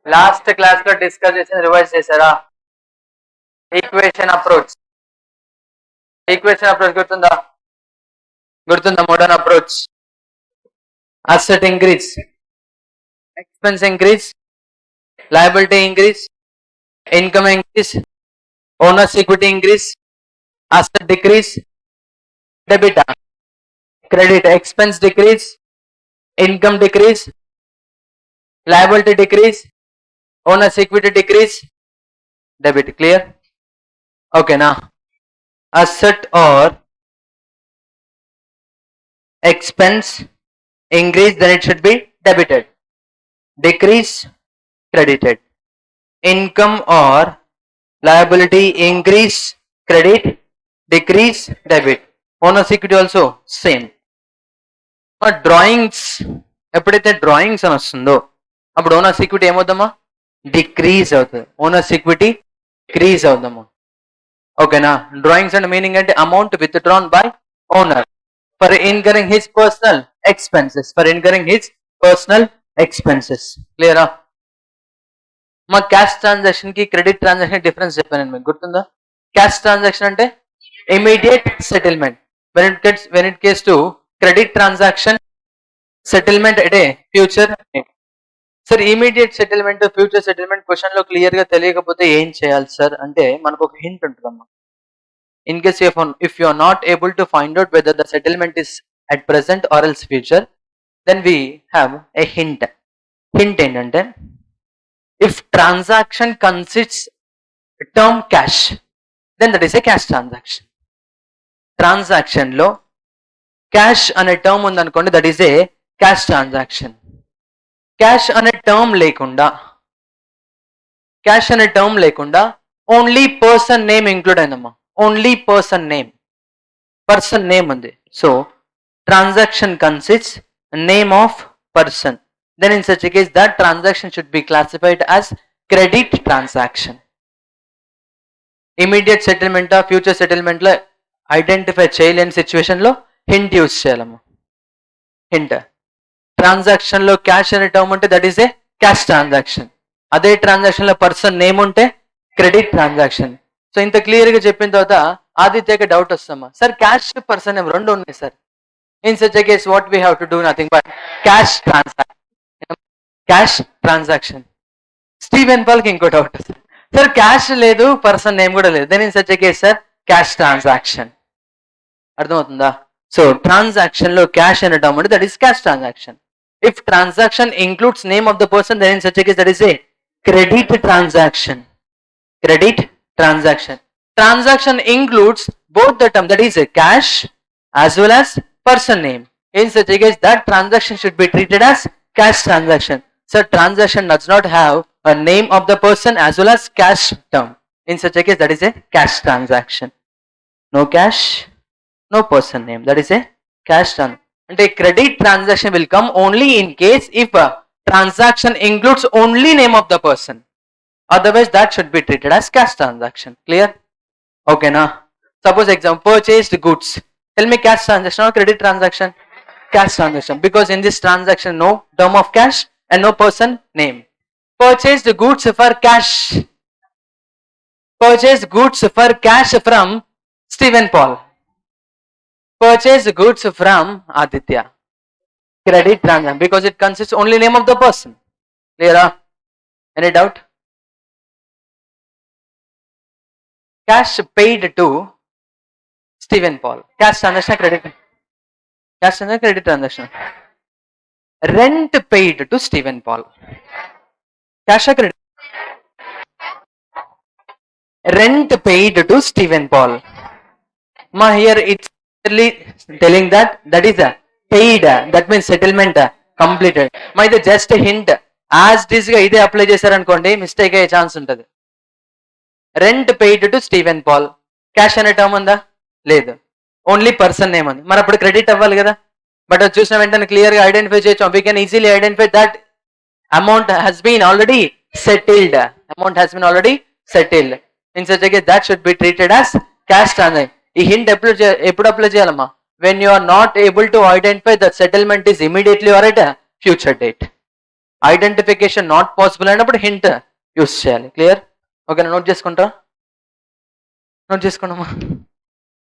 Last class లో discuss చేసి revise చేశారా? ఈక్వేషన్ అప్రోచ్ గుర్తుందా? Modern approach. Asset increase, expense increase, liability increase, income increase, owners equity increase, asset decrease, debit credit, expense decrease, income decrease, liability decrease, owner's equity decrease, debit. Clear? Okay, now asset or expense increase, then it should be debited. Decrease, credited. Income or liability increase, credit. Decrease, debit. Owner's equity also same. But drawings, ఎప్పుడైతే drawings అని వస్తుందో అప్పుడు owner's equity ఏమవుతామా? Decrease అవుతుంది. Owner's equity decrease అవుతాము. ఓకేనా? Drawings అంటే meaning అంటే amount withdrawn by owner for incurring his personal expenses. క్లియరా? మా క్యాష్ ట్రాన్సాక్షన్ కి క్రెడిట్ ట్రాన్సాక్షన్ డిఫరెన్స్ చెప్పాను మీకు, గుర్తుందా? క్యాష్ ట్రాన్సాక్షన్ అంటే immediate settlement. When it comes to credit transaction, settlement అంటే future. Sir immediate settlement, future settlement question లో clear గా తెలియకపోతే ఏం చేయాలి సార్ అంటే మనకు ఒక హింట్ ఉంటుందమ్మా. In case if you are not able to find out whether the settlement is at present or else future, then we have a hint. Hint ఏంటంటే if transaction consists term cash, then that is a cash transaction. Transaction లో cash అనే term ఉందనుకోండి, that is a cash transaction. Cash అనే term లేకుండా only person name include అయిందమ్మా. Only person name ఉంది. So transaction consists name of person, then in such case that transaction should be classified as credit transaction. Immediate settlement, future settlement లో identify చేయలేని situation లో hint use చేయాలమ్మా. Hint. Transaction లో cash అనే term ఉంటే that is a cash transaction. అదే transaction లో person name ఉంటే క్రెడిట్ ట్రాన్సాక్షన్. సో ఇంత క్లియర్ గా చెప్పిన తర్వాత ఆదిత్యకి డౌట్ వస్తామా, సార్ క్యాష్ పర్సన్ నేమ్ రెండు ఉన్నాయి sir. In such a case what we have to do nothing but cash transaction. Steven Paul కి ఇంకో డౌట్ వస్తుంది, సార్ క్యాష్ లేదు, పర్సన్ నేమ్ కూడా లేదు, then in such a case sir cash transaction. అర్థమవుతుందా? So transaction లో cash అనే term అంటే that is cash transaction. If transaction includes name of the person, then in such a case that is a credit transaction. Transaction includes both the term, that is a cash as well as person name. In such a case that transaction should be treated as cash transaction. So transaction does not have a name of the person as well as cash term. In such a case that is a cash transaction. No cash, no person name, that is a cash transaction. And a credit transaction will come only in case if a transaction includes only name of the person. Otherwise that should be treated as cash transaction. Clear? Okay na? Suppose example, purchased goods. Tell me cash transaction or credit transaction? Cash transaction, because in this transaction no term of cash and no person name. Purchased goods for cash. Purchased goods for cash from Stephen Paul. Purchase goods from Aditya. Credit transaction, because it consists only name of the person. Clear? Any doubt? Cash paid to Stephen Paul. Cash transaction, credit transaction. Rent paid to Stephen Paul. Cash or credit? Rent paid to Stephen Paul. Ma, here it's telling that is a paid, that means settlement completed. Ma, ఇది just a hint. As it is గా ఇదే apply చేశారనుకోండి mistake అయ్యే chance ఉంటుంది. Rent paid to Steven Paul. Cash అనే term ఉందా? లేదు, only person name ఉంది. మరి అప్పుడు క్రెడిట్ అవ్వాలి కదా. బట్ అది చూసిన వెంటనే క్లియర్ గా ఐడెంటిఫై చేయొచ్చు. We can easily identify that amount has been already settled. In such a case that should be treated as cash transaction. ఈ హింట్ ఎప్పుడు అప్లై చేయాలమ్మా? When you are not able to identify that settlement is immediately or at future date. Identification not possible అయినప్పుడు hint use చేయాలి. Clear? ఓకేనా? Note చేసుకుంటా, note చేసుకున్నామా?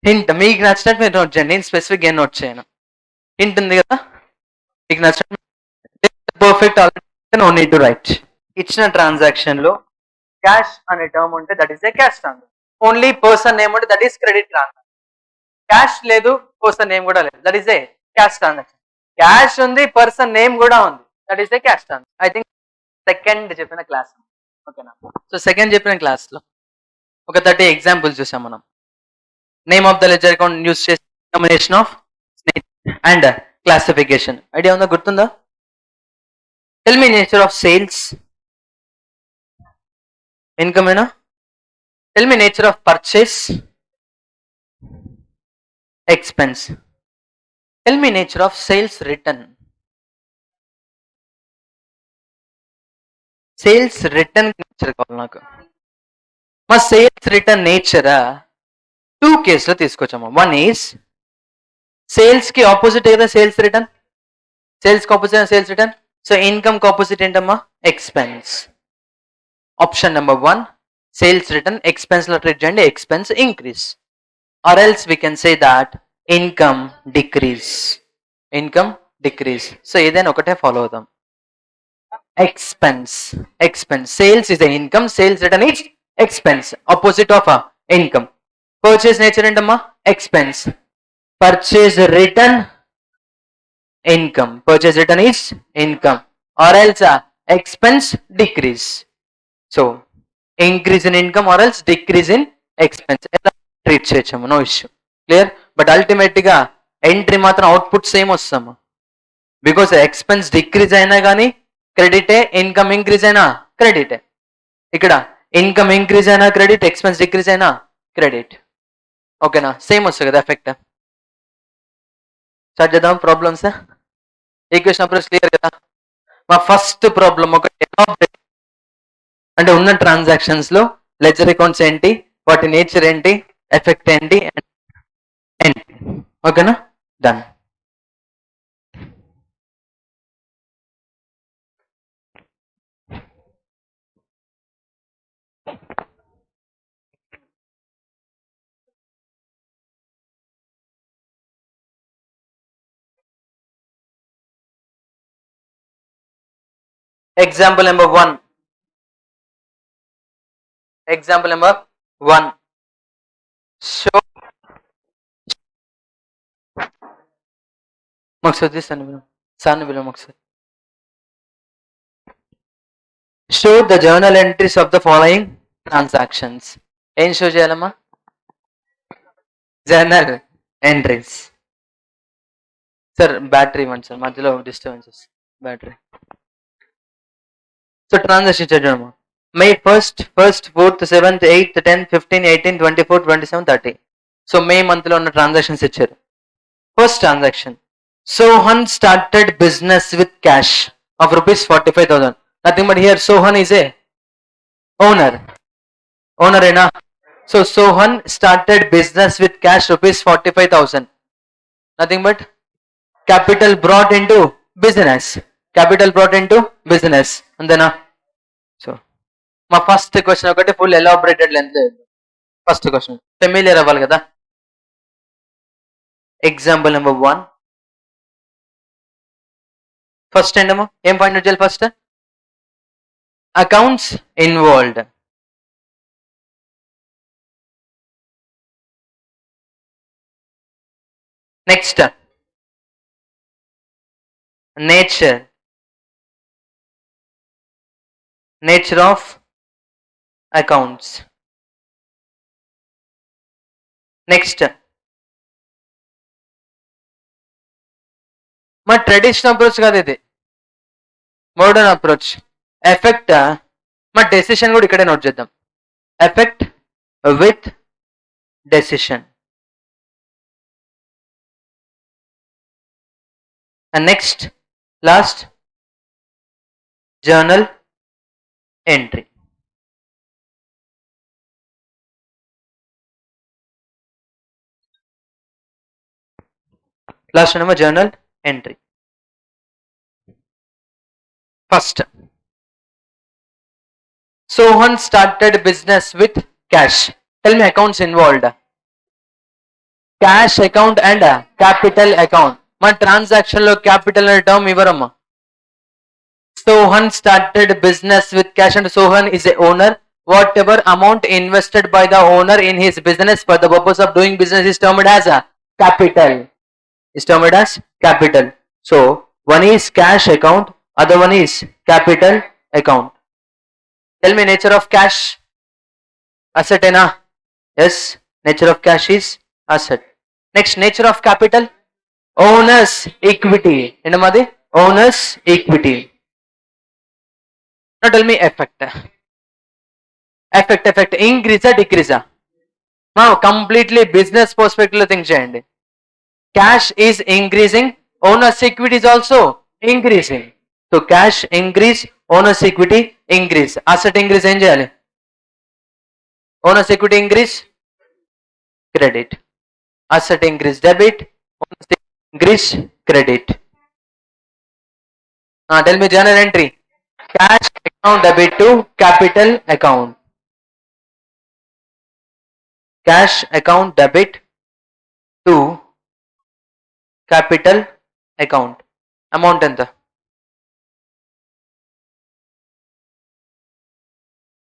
Hint మీకు నచ్చినట్టు మీరు నోట్ చేయండి, నేను స్పెసిఫిక్ ఏం నోట్ చేయను. హింట్ ఉంది కదా, మీకు నచ్చినట్టు perfect no need to write. ఇచ్చిన ట్రాన్సాక్షన్ లో క్యాష్ అనే టర్మ్ ఉంటే that is a cash transaction. Only person name ఉంటే that is credit transaction. Cash లేదు, పర్సన్ నేమ్ కూడా లేదు, that is a cash transaction. Cash ఉంది, పర్సన్ నేమ్ కూడా ఉంది, that is a cash transaction. I think second చెప్పిన class, ఓకేనా? So second చెప్పిన క్లాస్ లో ఒక 30 ఎగ్జాంపుల్స్ చూసాం మనం. Name of the ledger account use చేసి combination of and classification. Idea ఉందా, గుర్తుందా? Tell me nature of sales, income ఏనా? Tell me nature of purchase, expense. Tell me nature of sales return. Sales return nature కావాలి నాకు. మా sales return nature 2 కేసులో తీసుకొచ్చాము. One is sales కి opposite ఏదా సేల్స్ రిటర్న్, సేల్స్ కి opposite sales return. So income కి ఆపోజిట్ ఏంటమ్మా, expense. Option number 1 sales return expense లో ట్రీట్ చేయండి, expense increase. Or else we can say that income decrease, income decrease. So ఏదైనా ఒకటే follow అవుదాం. Expense, expense. Sales is the income, sales return is expense, opposite of income. Purchase nature ఏంటమ్మా, expense. Purchase return income, purchase return is income, or else expense decrease. So increase in income or else decrease in expense treat చేయొచ్చమ్మా, no issue. Clear? But ultimate గా entry మాత్రం output same వస్తాము, because expense decrease అయినా కానీ క్రెడిటే, income increase అయినా క్రెడిటే. ఇక్కడ ఇన్కమ్ ఇంక్రీజ్ అయినా క్రెడిట్, ఎక్స్పెన్స్ డిక్రీజ్ అయినా క్రెడిట్. ఓకేనా? సేమ్ వస్తుంది కదా ఎఫెక్ట్. స్టార్ట్ చేద్దాం ప్రాబ్లమ్స్. ఈక్వేషన్ అప్రోచ్ క్లియర్ కదా? మా ఫస్ట్ ప్రాబ్లం ఒకటి, అంటే ఉన్న ట్రాన్సాక్షన్స్ లో లెడ్జర్ అకౌంట్స్ ఏంటి, వాటి నేచర్ ఏంటి, ఎఫెక్ట్ ఏంటి, ఓకేనా? Done. Example number 1. Example number 1. Show. మక్సద్ సాన్ని బిలో మక్సద్. Show the journal entries of the following transactions. ఏం షో చేయాలమ్మా, జర్నల్ ఎంట్రీస్. సార్ బ్యాటరీ ఇవ్వండి సార్, మధ్యలో డిస్టర్బెన్సెస్. బ్యాటరీ. సో ట్రాన్సాక్షన్ చూడమ్మా, May 1st, 1st, 4th, 7th, 8th, 10th, 15th, 18th, 24th, 27th, 30. So May month లో ఉన్న transactions ఇచ్చారు. First transaction, Sohan started business with cash of rupees 45,000. Nothing but here Sohan is a owner. Owner ena. So Sohan started business with cash rupees 45,000. Nothing but capital brought into business. Capital brought into business. And then so మా first question ఒకటి full elaborated length లేదు. First question familiar అవ్వాలి కదా. Example number 1. First ఏంటమ్మా, ఏం find out చేయాలి first? Accounts involved. Next nature, nature of accounts. Next మా traditional approach కాదు ఇది, మోడర్న్ అప్రోచ్. ఎఫెక్ట్ మా డెసిషన్ కూడా ఇక్కడే నోట్ చేద్దాం. Effect with decision. And next last journal entry. Last ఏమో journal entry. First, Sohan started business with cash. Tell me accounts involved. Cash account and capital account. My transaction lo capital and term ivaramma. Sohan started business with cash and Sohan is a owner. Whatever amount invested by the owner in his business for the purpose of doing business is termed as a capital. Is termed as capital. So one is cash account, other one is capital account. Tell me nature of cash. Asset ena? Yes, nature of cash is asset. Next, nature of capital. Owner's equity. Endamadi? Owner's equity. Now tell me effect. Effect. Increase or decrease? Now completely business perspective lo think cheyandi. Cash is increasing, owner's equity is also increasing. So cash increase, owner's equity increase. Asset increase em cheyali? Owner's equity increase, credit. Asset increase, debit. Owner's equity increase, credit. Tell me journal entry. Cash account debit to capital account. Cash account debit to capital account. Amount enta?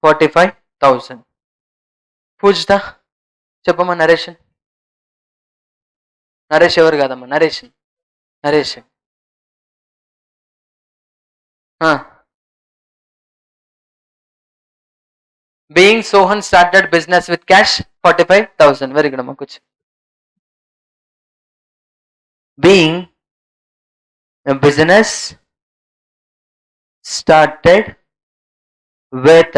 45,000. పూజిత చెప్పమ్మా narration. Naresh ఎవరు కాదమ్మా, narration. Naresh. Being Sohan started business with cash 45,000. Very good amma. Kuch. Being a business started with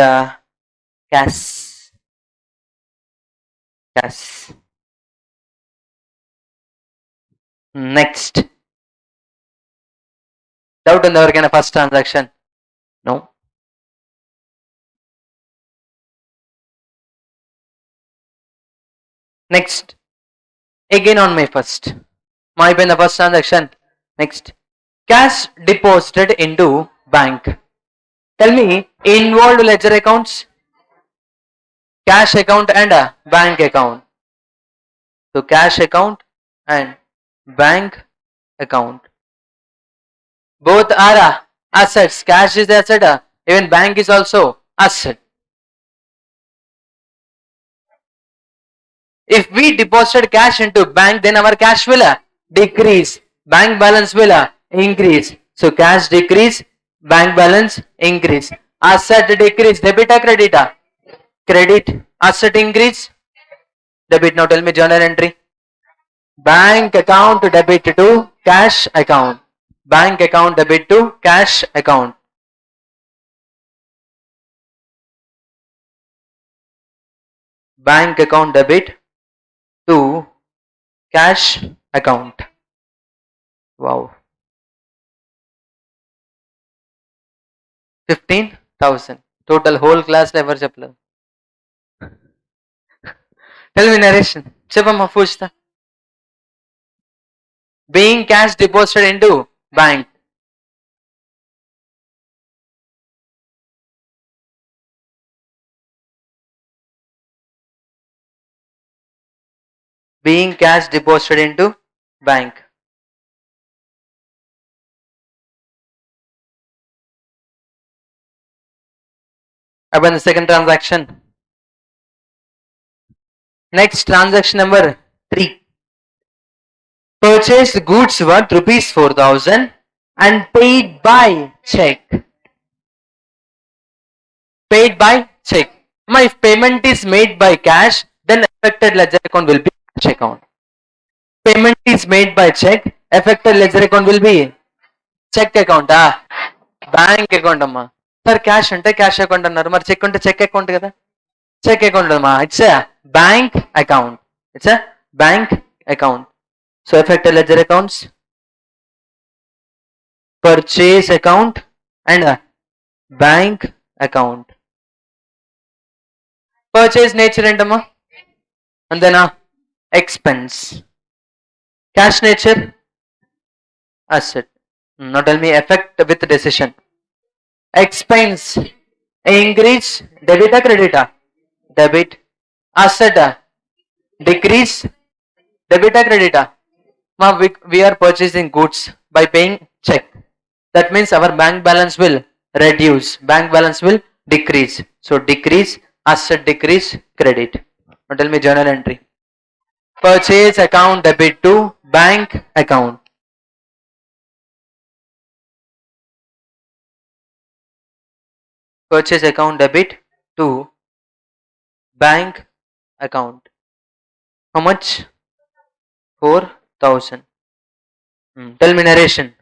cash. Cash. Next. Doubt on the first transaction? No. Next. Again on my first. My pen the first transaction. Next. Cash deposited into bank. Tell me involved ledger accounts. Cash account and a bank account. So cash account and bank account. Both are assets. Cash is the asset. Even bank is also asset. If we deposited cash into bank, then our cash will decrease. Bank balance will increase. So cash decrease, bank balance increase. Asset decrease, debit or credit? Credit. Asset increase, debit. Now tell me journal entry. Bank account debit to cash account. Bank account debit to cash account. Bank account debit to cash account. Wow. 15,000. Total whole class ever chapla. Tell me narration. Chepamma Pushta. Being cash deposited into bank. Being cash deposited into bank. About the second transaction. Next transaction number 3. Purchased goods worth rupees 4,000 and paid by check. Paid by check. If payment is made by cash, then affected ledger account will be cash account. Payment is made by check, affected ledger account will be check account. Bank account amma. Sir cash ante cash account annaru. Mar check ante check account kada. Check account amma. It's a bank account. It's a bank account. So affected ledger accounts, purchase account and bank account. Purchase nature endamma, and then expense. Cash nature, asset. Now tell me effect with decision. expense increase, debit or credit? Debit. Asset decrease, debit or credit? Ma, we are purchasing goods by paying check. That means our bank balance will reduce, bank balance will decrease. So decrease, asset decrease, credit. Now tell me journal entry. Purchase account debit to bank account. Purchase account debit to bank account. How much? 4,000. Tell me narration.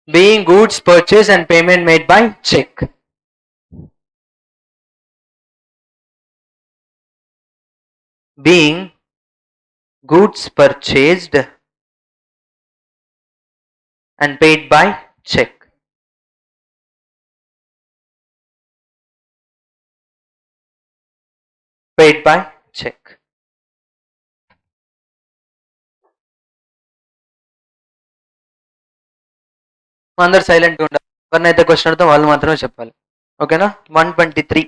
Being goods purchase and payment made by check. Being goods purchased and paid by check. Paid by check. అందరు silent గా ఉండాలి. ఎవరినైతే question అడితే వాళ్ళు మాత్రమే చెప్పాలి. ఓకేనా? 123.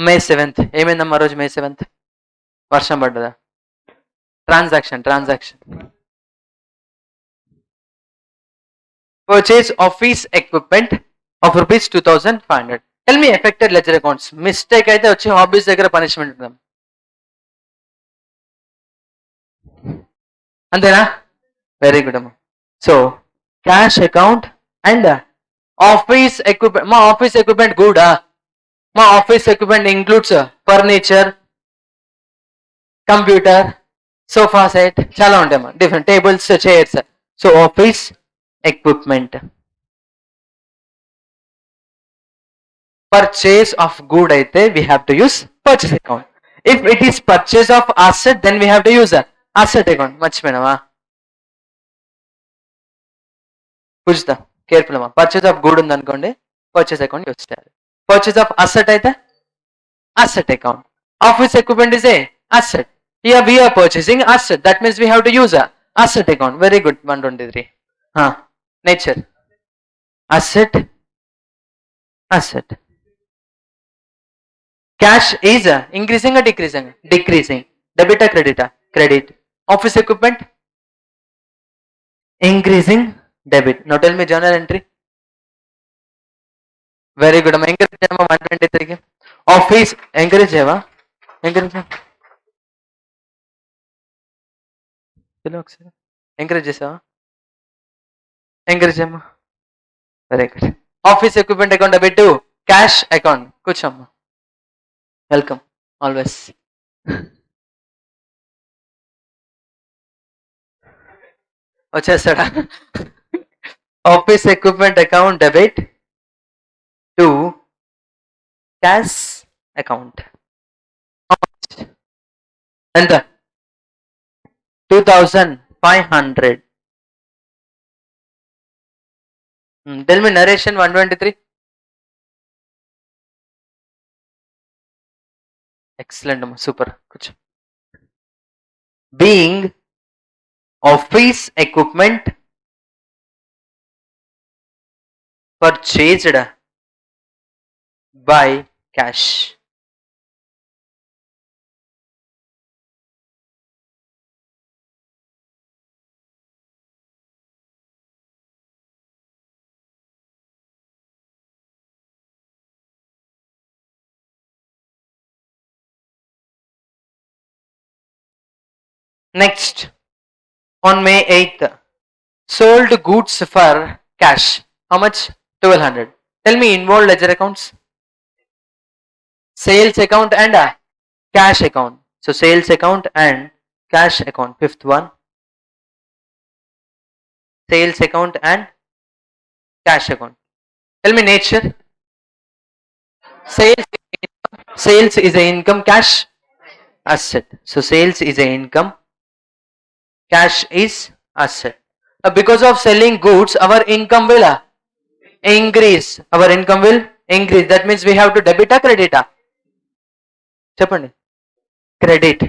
May 7th. ఏమైందమ్మా రోజు May 7th? వర్షం పడ్డదా? Transaction. Purchase office equipment of rupees 2,500. Tell me affected ledger accounts. Mistake అయితే వచ్చి హాబీస్ దగ్గర పనిష్మెంట్ ఉందాం. అంతేనా? వెరీ గుడ్ అమ్మా. So cash account and office equipment. మా ఆఫీస్ ఎక్విప్మెంట్ గుడా? మా office equipment includes furniture, computer, sofa set, చాలా ఉంటాయమ్మా. Different tables, chairs. So office equipment. Purchase of good అయితే we have to use purchase account. If it is purchase of asset, then we have to use asset account. మర్చిపోయినావా? పూజుతా careful అమ్మా. Purchase of good ఉంది అనుకోండి, purchase account use చేయాలి. Purchase of asset అయితే asset account. Office equipment is a asset. Here we are purchasing asset. That means we have to use a asset account. Very good. 123. Nature. Asset. Cash is increasing or decreasing? Decreasing. Debit or credit? Credit. Office equipment? Increasing. Debit. Now tell me journal entry. Very good. Encourage 123. Office. Encourage. Encourage. Encourage. Very good. Office equipment account debit to cash account. Kucham. Welcome. Always. వచ్చేస్తాడా? Office equipment account debit to cash account. ఎంత? 2,500. Tell me narration 123. Excellent, super. Being office equipment purchased by cash. Next, on May 8th, sold goods for cash. How much? 1,200. Tell me involved ledger accounts. Sales account and cash account. So sales account and cash account. Fifth one. Sales account and cash account. Tell me nature. Sales is a income, cash asset. So sales is a income, cash is asset. Because of selling goods, our income will increase. Our income will increase. That means we have to debit or credit? Cheppandi. Credit.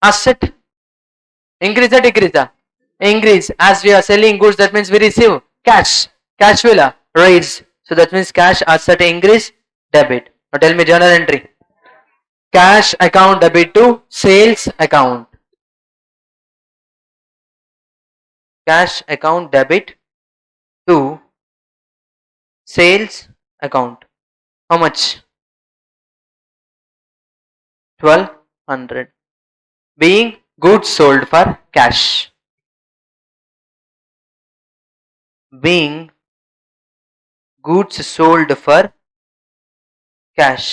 Asset. Increase or decrease? Increase. As we are selling goods, that means we receive cash. Cash will rise. So that means cash asset increase, debit. Now tell me journal entry. Cash account debit to sales account. Cash account debit to sales account. How much? 1200. Being goods sold for cash. Being goods sold for cash.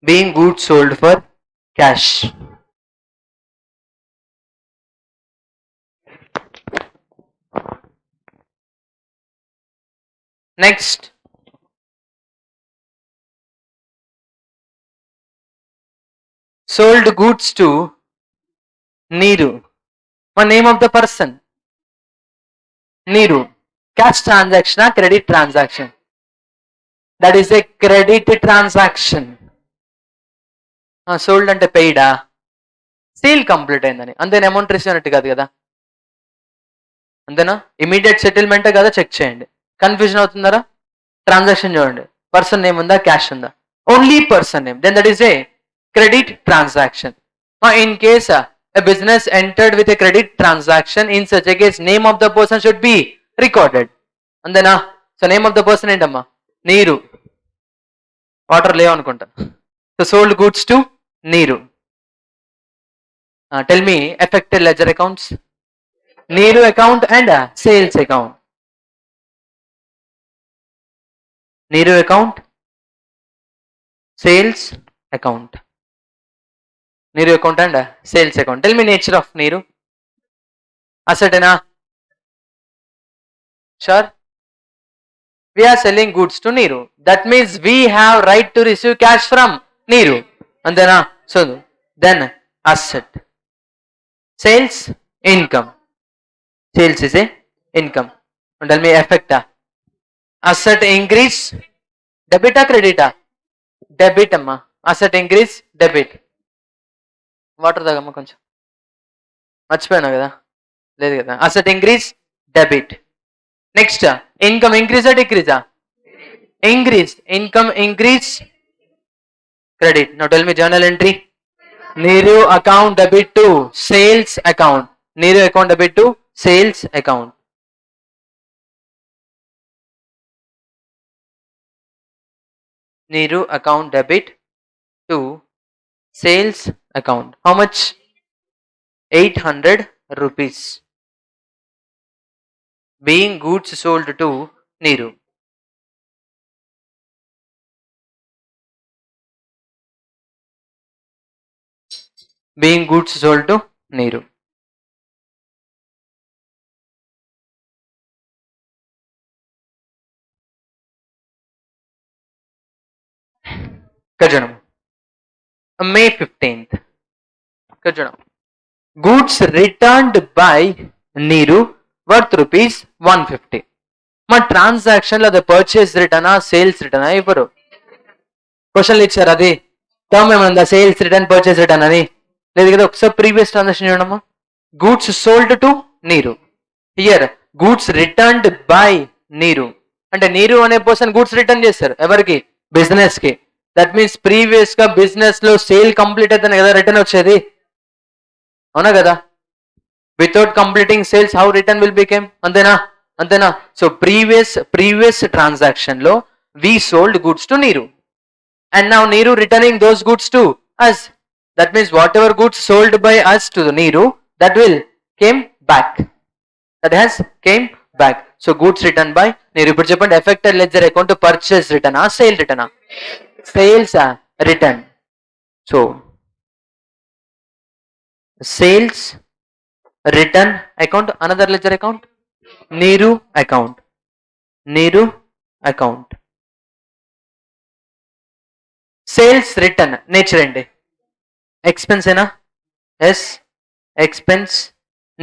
Being goods sold for cash. Next, sold goods to Neeru. What name of the person? Neeru. Cash transaction, credit transaction. That is a credit transaction. Sold ante paid. Sale complete అయిందని అంతేనా, amount receive అయినట్టు కాదు కదా, అంతేనా? Immediate settlement కదా, check చేయండి. Confusion అవుతుందారా? Transaction చూడండి, పర్సన్ నేమ్ ఉందా, క్యాష్ ఉందా, only person name, then that is a credit transaction. In case a business entered with a credit transaction, in such a case name of the person should be recorded. అంతేనా? So name of the person ఏంటమ్మా? నీరు. Water లేవు అనుకుంటా. So sold goods to నీరు. Tell me affected ledger accounts. Neeru account and sales account. Neeru account, sales account. Neeru account and sales account. Tell me nature of Neeru. Asset ena? Sure. We are selling goods to Neeru. That means we have right to receive cash from Neeru. Andena? So then asset. Sales, income. Sales is a income. And tell me effect. Asset increase, debit or credit? Debit amma. Asset increase, debit. Water తాగమ్మా కొంచెం, మర్చిపోయాను కదా, లేదు కదా. Asset increase, debit. Next income ఇంక్రీజా డిక్రీజా? Increase. Income increase, credit. Now tell me journal entry. నీరు account debit to sales account. నీరు account debit to sales account. నీరు account debit to sales account. How much? 800 rupees. Being goods sold to Neeru. Being goods sold to Neeru. Kajanam. May 15th. Kajanam. Goods returned by Neeru worth rupees 150. మా transaction లో purchase రిటర్నా, sales రిటర్నా ఇవ్వరు. క్వశ్చన్లు ఇచ్చారు, అది term ఏమన్నా, sales return, purchase return అని లేదు కదా. ఒకసారి ప్రీవియస్ ట్రాన్సాక్షన్ చూడమ్మా. గూడ్స్ సోల్డ్ టు నీరు. హియర్ గూడ్స్ రిటర్న్డ్ బై నీరు. అంటే నీరు అనే పర్సన్ గూడ్స్ రిటర్న్ చేస్తారు ఎవరికి? బిజినెస్ కి. దట్ మీన్స్ ప్రీవియస్ గా బిజినెస్ లో సేల్ కంప్లీట్ అయితేనే కదా రిటర్న్ వచ్చేది, అవునా కదా? Without completing sales how return will became? అంతేనా? అంతేనా? సో ప్రీవియస్ ట్రాన్సాక్షన్ లో వి సోల్డ్ గూడ్స్ టు నీరు, అండ్ నౌ నీరు returning those goods to us. That means whatever goods sold by us to the Neeru, that will came back. That has came back. So goods returned by Neeru. ఇప్పుడు చెప్పండి, affected ledger account purchase return ఆ sale return? Sales return. So sales return account, another ledger account నీరు account. నీరు account. Sales return nature ఏంటి? Expense ఏనా? Yes, expense.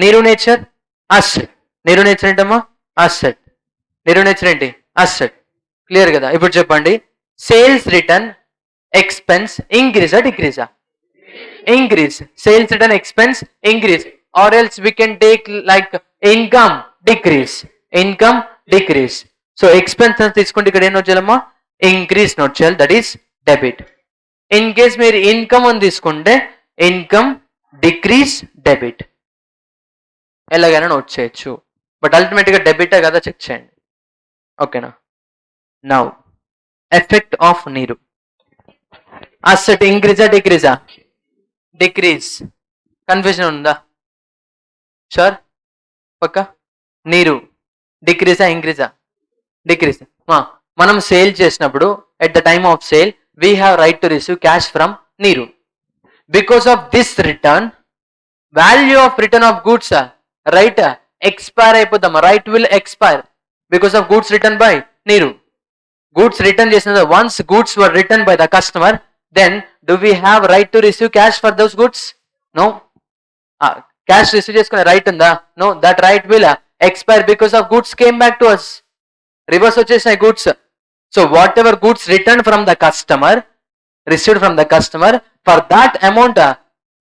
నీరు nature asset. నీరు nature ఏంటమ్మా? అసెట్. నీరు నేచర్ ఏంటి? అసెట్. క్లియర్ కదా? ఇప్పుడు చెప్పండి, Sales return expense increase or decrease? Increase. Sales return expense increase, or else we can take like income decrease. Income decrease. So expense తీసుకుంటే ఇక్కడ ఏం నోట్ చేయాలమ్మా? ఇంక్రీస్ నోట్ చేయాలి, that is debit. In case మీరు income అని తీసుకుంటే income decrease debit, ఎలాగైనా note చేయొచ్చు. బట్ అల్టిమేట్గా డెబిటే కదా, చెక్ చేయండి. ఓకేనా? నౌ ఎఫెక్ట్ ఆఫ్ నీరు. అసెట్ ఇంక్రీజా డిక్రీజా? డిక్రీజ్. కన్ఫ్యూజన్ ఉందా? షూర్? పక్క. నీరు డిక్రీజా ఇంక్రీజా? డిక్రీజ్. మనం సేల్ చేసినప్పుడు at the time of sale we have right to receive cash from నీరు. Because of this return, value of return of goods right expire అయిపోతాం. Right will expire because of goods written by నీరు. Goods return చేసిన once goods were written by the customer, then do we have right to receive cash for those goods? No. Cash receive చేసుకునే right ఉందా? No. That right will expire because of goods came back to us. Reverse వచ్చేసినాయి goods. So whatever goods returned from the customer, received from the customer, for that amount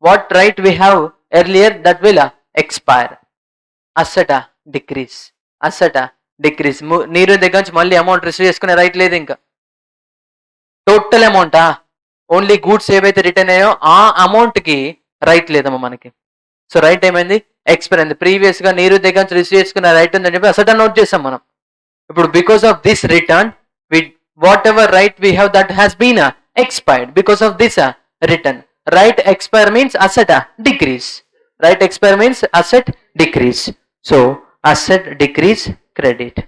what right we have earlier, that will expire. Asset decrease. Asset decrease. నీరు దగ్గర నుంచి మళ్ళీ amount receive చేసుకునే right లేదు ఇంకా. Total అమౌంటా? Only goods ఏవైతే return అయ్యో ఆ అమౌంట్ కి రైట్ లేదమ్మా మనకి. సో రైట్ ఏమైంది? ఎక్స్పైర్ అయింది. ప్రీవియస్ గా నీరు దగ్గర నుంచి రిసీవ్ చేసుకున్న రైట్ ఉందని చెప్పి అసలు నోట్ చేసాం మనం. ఇప్పుడు because of this return whatever right we have that has been expired because of this return. Right expire means asset decrease. Right expire means asset decrease. So asset decrease credit.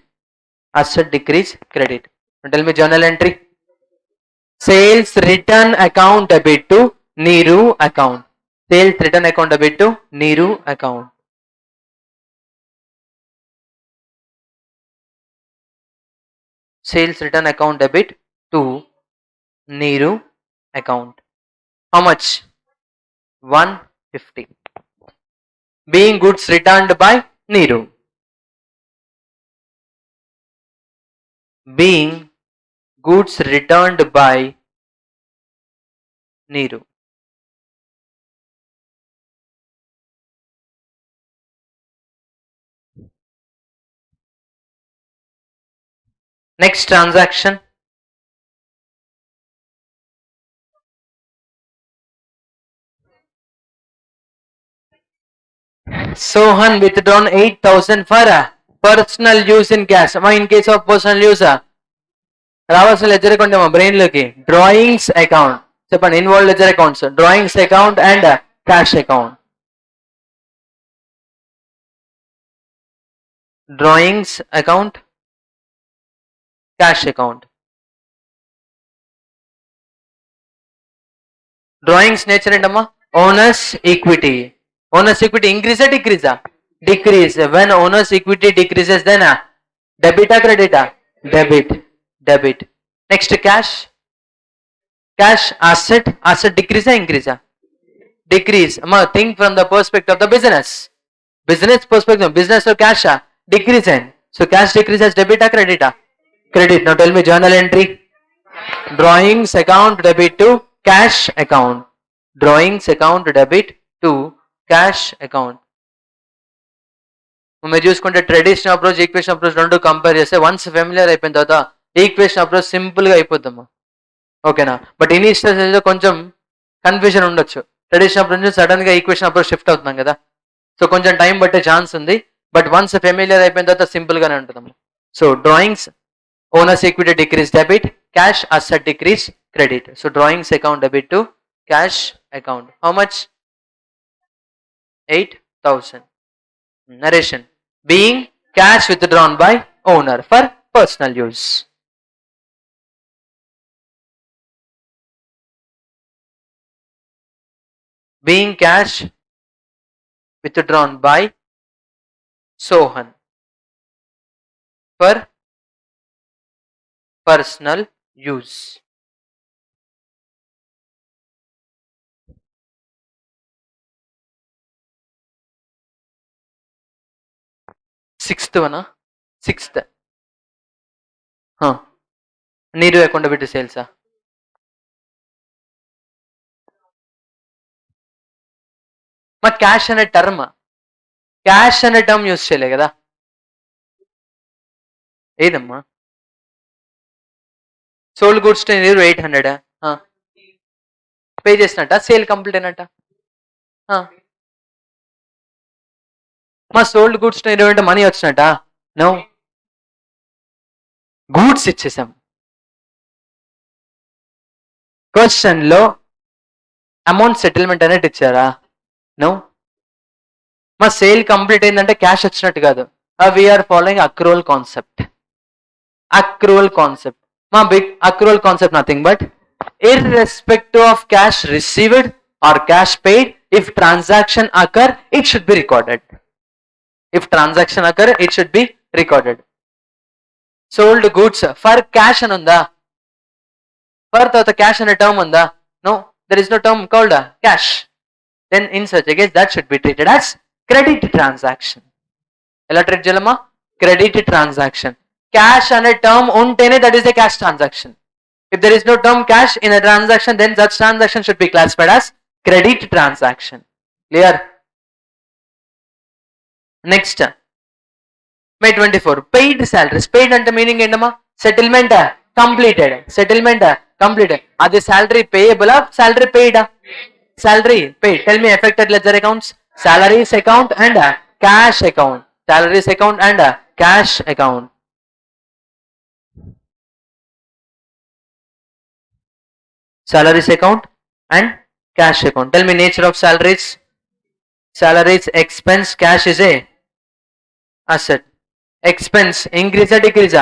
Asset decrease credit. Tell me journal entry. Sales return account debit to Neeru account. Sales return account debit to Neeru account. Sales return account debit to Neeru account. How much? 150. Being goods returned by Neeru. Being goods returned by Neeru. Next transaction. Sohan withdrawn 8,000 for personal use in cash. In case of personal use, రావాల్సిన ledger account ఏమో brain లోకి. Drawings account చెప్పండి. Involve ledger accounts, drawings account and cash account. Drawings account, cash account. Drawings nature ఏంటమ్మా? Owners equity. Owners equity ఇంక్రీజా డిక్రీజా? Decrease. When owners equity decreases then డెబిటా క్రెడిటా? Debit. Debit. Next cash. Cash asset. Asset డిక్రీజా ఇంక్రీజా? Decrease. అమ్మా think from the perspective of the business. Business perspective, business లో cash decrease అయింది. సో క్యాష్ డిక్రీజెస్ డెబిటా క్రెడిటా? Credit. Now tell me journal entry. Drawings account debit to cash account. Drawings account debit to cash account. మీరు చూసుకుంటే traditional approach, equation approach రెండు compare చేస్తే once familiar అయిపోయిన తర్వాత ఈక్వేషన్ అప్రోచ్ సింపుల్ గా అయిపోద్దమ్మా. ఓకేనా? బట్ ఇనిషియల్ స్టేజ్ లో కొంచెం కన్ఫ్యూజన్ ఉండొచ్చు. ట్రెడిషనల్ అప్రోచ్ నుంచి సడన్ గా ఈక్వేషన్ అప్రోచ్ షిఫ్ట్ అవుతున్నాం కదా, సో కొంచెం టైం పట్టే ఛాన్స్ ఉంది. బట్ వన్స్ ఫెమిలియర్ అయిపోయిన తర్వాత సింపుల్ గానే ఉంటుందమ్మా. So drawings owners equity decrease debit, cash asset decrease credit. So drawings account debit to cash account. How much? 8,000. Narration. Being cash withdrawn by owner for personal use. Being cash withdrawn by Sohan for personal use. Sixth one, sixth. నీరు account debit సేల్సా? మా cash అనే term use చేయలే కదా. ఏదమ్మా? Sold goods నీరు 800 pay చేసినట్ట, sale complete అయినట్ట. మా sold goods అంటే money వచ్చినట్ట? No, goods ఇచ్చేసాం. క్వశ్చన్ లో అమౌంట్ సెటిల్మెంట్ అనేది ఇచ్చారా? నో. మా సేల్ కంప్లీట్ అయిందంటే క్యాష్ వచ్చినట్టు కాదు. We are following accrual concept. మా big accrual concept nothing but irrespective of cash received or cash paid, if transaction occur, it should be recorded. Sold goods for cash అని ఉందా? For తర్వాత cash అనే term ఉందా? No, there is no term called cash. Then in such a case that should be treated as credit transaction. ఎలా treat చేయాలమ్మా? Credit transaction. Cash అనే term ఉంటేనే that is a cash transaction. If there is no term cash in a transaction, then such transaction should be classified as credit transaction. Clear? Next, May 24. Paid salaries. Paid ante meaning endama? Settlement completed. Adi salary payable or salary paid? Salary paid. Tell me affected ledger accounts. Salaries account and cash account. Salaries account and cash account. Salaries account and cash account. Tell me nature of salaries. Salaries expense, cash is a asset. Expense increase or decrease?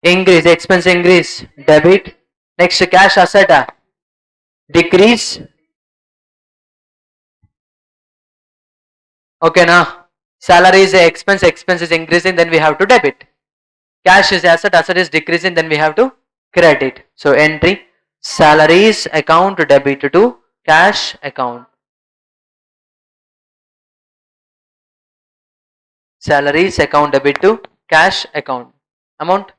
Increase. Expense increase, debit. Next, cash asset decrease. Okay na? Salary is a expense is increasing, then we have to debit. Cash is asset is decreasing, then we have to credit. So entry salaries account debit to cash account. Salaries account debit to cash account. Amount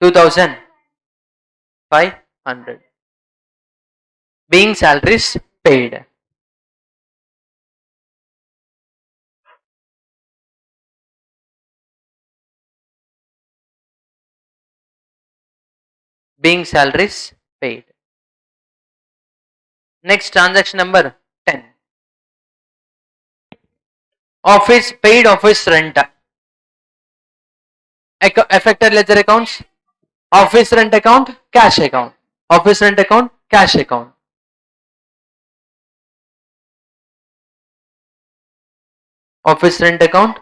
2,500. Being salaries paid. Being salaries paid. Next, transaction number 10. Paid office rent. Affected ledger accounts. Office rent account, cash account. Office rent account, cash account. Office rent account,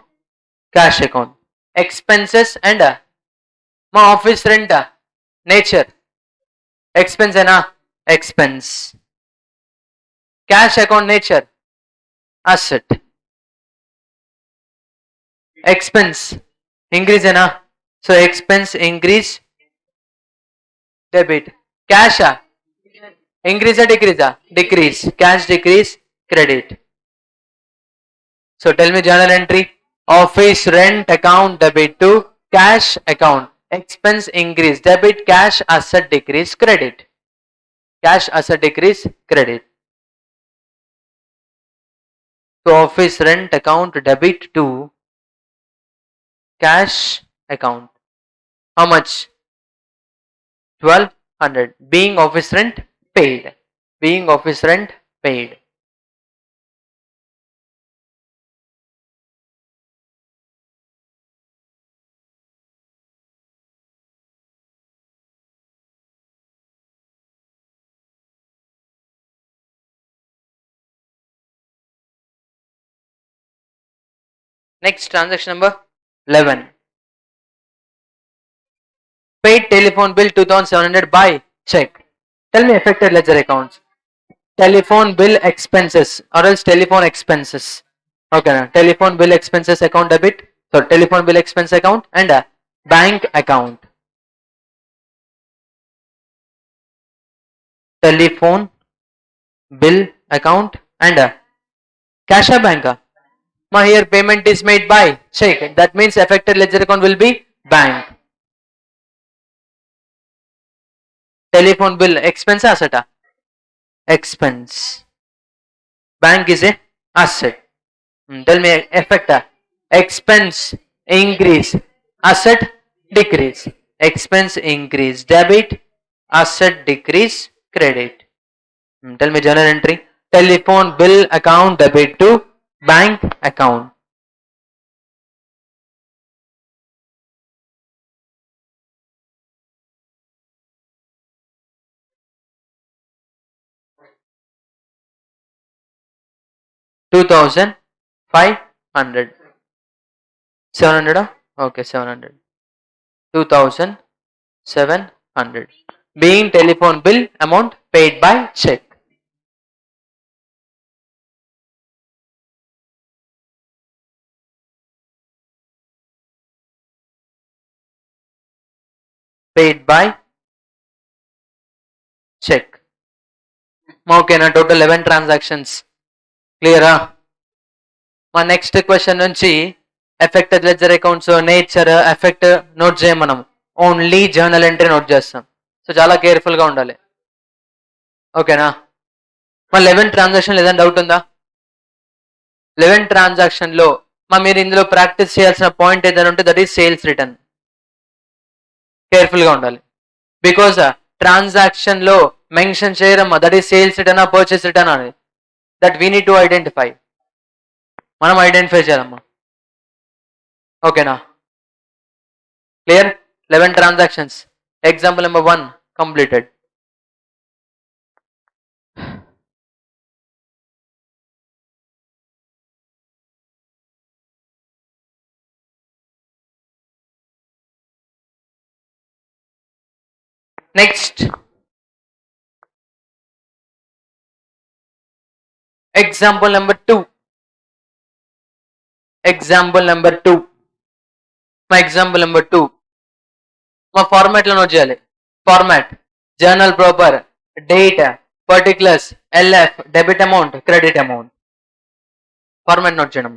cash account. Expenses and ma office rent nature. Expense na? Expense. Cash account nature, asset. Expense increase na? So expense increase, debit. Cash increase or decrease? Decrease. Cash decrease, credit. So tell me journal entry. Office rent account debit to cash account. Expense increase, debit. Cash asset decrease, credit. Cash asset decrease, credit. So office rent account debit to cash account. How much? 1,200. Being office rent paid. Being office rent paid. Next, transaction number 11. Paid telephone bill 2,700 by check. Tell me affected ledger accounts. Telephone bill expenses or else telephone expenses. Okay, telephone bill expenses account debit. So telephone bill expense account and bank account. Telephone bill account and cash or bank. Ma here payment is made by check. That means affected ledger account will be bank. Telephone bill, expense asset? Expense. Bank is a asset. Tell me effect. Expense increase, asset decrease. Expense increase, debit, asset decrease, credit. Tell me journal entry. Telephone bill account debit to bank account. $2,500. 700? Okay, 700. 2,700. Being telephone bill amount paid by check. Paid by check. Okay, na total 11 transactions. Clear? మా next question నుంచి affected ledger accounts nature effect note చేయం మనం, only journal entry note చేస్తాం. So చాలా కేర్ఫుల్గా ఉండాలి. ఓకేనా? మా 11 ట్రాన్సాక్షన్ ఏదైనా డౌట్ ఉందా? 11 ట్రాన్సాక్షన్లో మీరు ఇందులో ప్రాక్టీస్ చేయాల్సిన పాయింట్ ఏదైనా ఉంటే దట్ ఈస్ సేల్స్ రిటర్న్. కేర్ఫుల్గా ఉండాలి. బికాస్ ట్రాన్సాక్షన్లో మెన్షన్ చేయరమ్మా that is sales return purchase return అనేది. That we need to identify. మనం ఐడెంటిఫై చేయాలమ్మా. ఓకేనా? Clear? 11 transactions. Example number 1 completed. Next. Example number 2. Example number 2. My example number 2. మా format లో నోట్ చేయాలి. Format journal proper, date, particulars, LF, debit amount, credit amount. Format note చేయడం.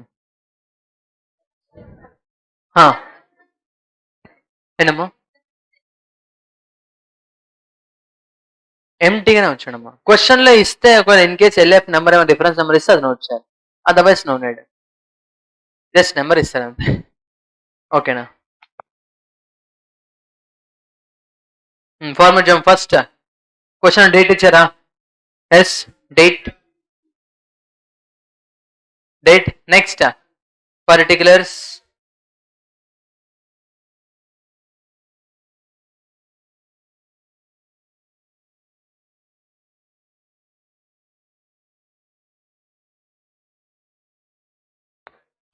ఏనమ్మా? ఎంటీగానే వచ్చాడమ్మా. క్వశ్చన్ లో ఇస్తే ఒకవేళ ఇన్ కేస్ ఎల్ఎఫ్ నెంబర్ ఏమైనా డిఫరెన్స్ నెంబర్ ఇస్తే అది నోట్ చేయాలి. Otherwise no need. Just number ఇస్తారు అంతే. ఓకేనా? Format jump. First question date ఇచ్చారా? Yes date. Date. Next particulars.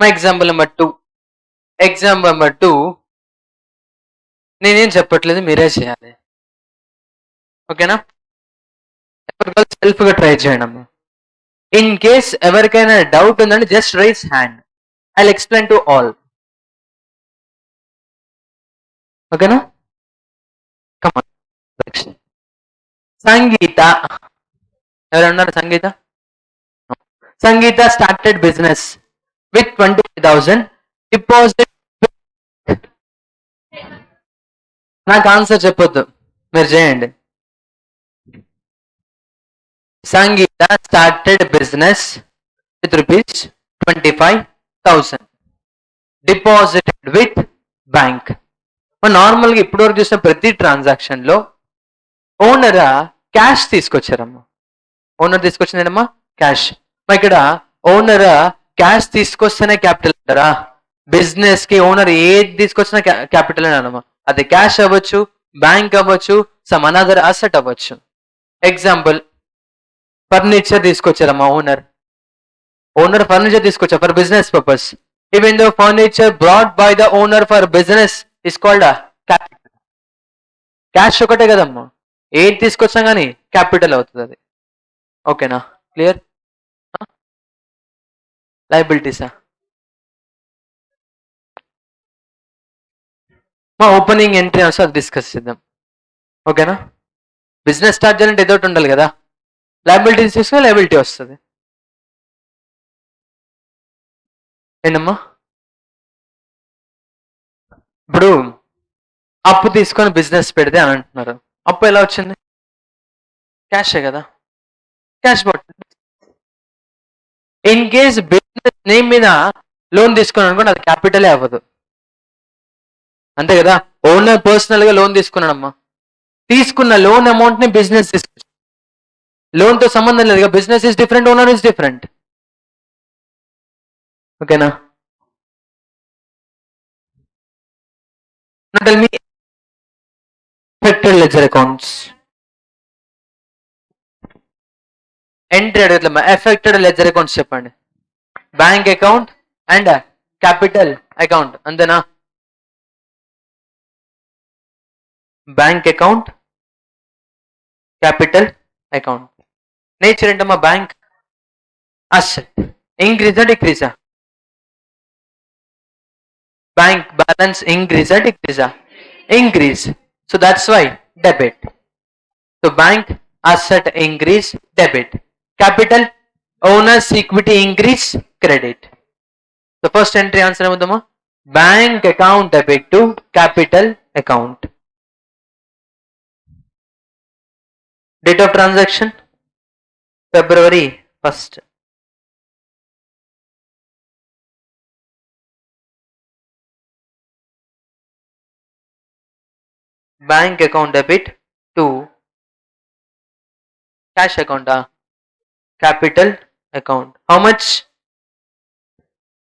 My example number 2. Example number 2 నేనేం చెప్పట్లేదు, మీరే చేయాలి. ఓకేనా? సెల్ఫ్ గా ట్రై చేయండి అమ్మా. ఇన్ కేస్ ఎవరికైనా డౌట్ ఉందంటే just raise hand, I will explain to all. ఓకేనా? సంగీత ఎవరన్నారు? Sangeeta. Sangeeta started business with 20,000 deposit. నాకు ఆన్సర్ చెప్పొద్దు, మీరు చేయండి. Sangeeta started business with rupees 25,000 deposited with bank. నార్మల్గా ఇప్పటివరకు చూసిన ప్రతి ట్రాన్సాక్షన్ లో ఓనర్ క్యాష్ తీసుకొచ్చారమ్మా. ఓనర్ తీసుకొచ్చిందేనమ్మా క్యాష్. ఇక్కడ ఓనర్ క్యాష్ తీసుకొస్తేనే క్యాపిటల్ అంటారా? బిజినెస్ కి ఓనర్ ఏది తీసుకొచ్చినా క్యాపిటల్ అని అనమా. అది క్యాష్ అవ్వచ్చు, బ్యాంక్ అవ్వచ్చు, సమ్ అనదర్ అసెట్ అవ్వచ్చు. ఎగ్జాంపుల్ ఫర్నిచర్ తీసుకొచ్చారమ్మా ఓనర్. ఓనర్ ఫర్నిచర్ తీసుకొచ్చారు for business purpose. Even though furniture brought by the owner for business is called capital. Cash ఒకటే కదమ్మా, ఏది తీసుకొచ్చినా కానీ క్యాపిటల్ అవుతుంది అది. ఓకేనా? క్లియర్? లయబిలిటీసా? మా ఓపెనింగ్ ఎంట్రీ వస్తే అది డిస్కస్ చేద్దాం. ఓకేనా? బిజినెస్ స్టార్ట్ చేయాలంటే ఏదో ఒకటి ఉండాలి కదా. లయబిలిటీస్ తీసుకుని లయబిలిటీ వస్తుంది. ఏంటమ్మా? ఇప్పుడు అప్పు తీసుకొని బిజినెస్ పెడితే అని అంటున్నారు. అప్పు ఎలా వచ్చింది? క్యాషే కదా, క్యాష్ బాట్. ఇన్ కేస్ బిజినెస్ నేమ్ మీద లోన్ తీసుకున్నాను అనుకోండి, అది క్యాపిటలే అవ్వదు, అంతే కదా. ఓనర్ పర్సనల్ గా లోన్ తీసుకున్నాడమ్మా, తీసుకున్న లోన్ అమౌంట్ ని బిజినెస్ లోన్ తో సంబంధం లేదు, business is different, owner is different. ఓకేనా? Tell me affected ledger accounts. Entry అడుగుతున్నా, ఎఫెక్టెడ్ లెడ్జర్ అకౌంట్స్ చెప్పండి. Bank account and capital account, అంతేనా? Bank account, capital account. Nature ఏంటమ్మా? Bank asset. ఇంక్రీజా డిక్రీజా? బ్యాంక్ బ్యాలెన్స్ ఇంక్రీజా డిక్రీజా? Increase. So that's why debit. So bank asset increase, debit. Capital, owner's equity increase, credit. The first entry answer ఏమవుతామా? Bank account debit to capital account. Date of transaction February 1st. Bank account debit to cash account, capital account. How much?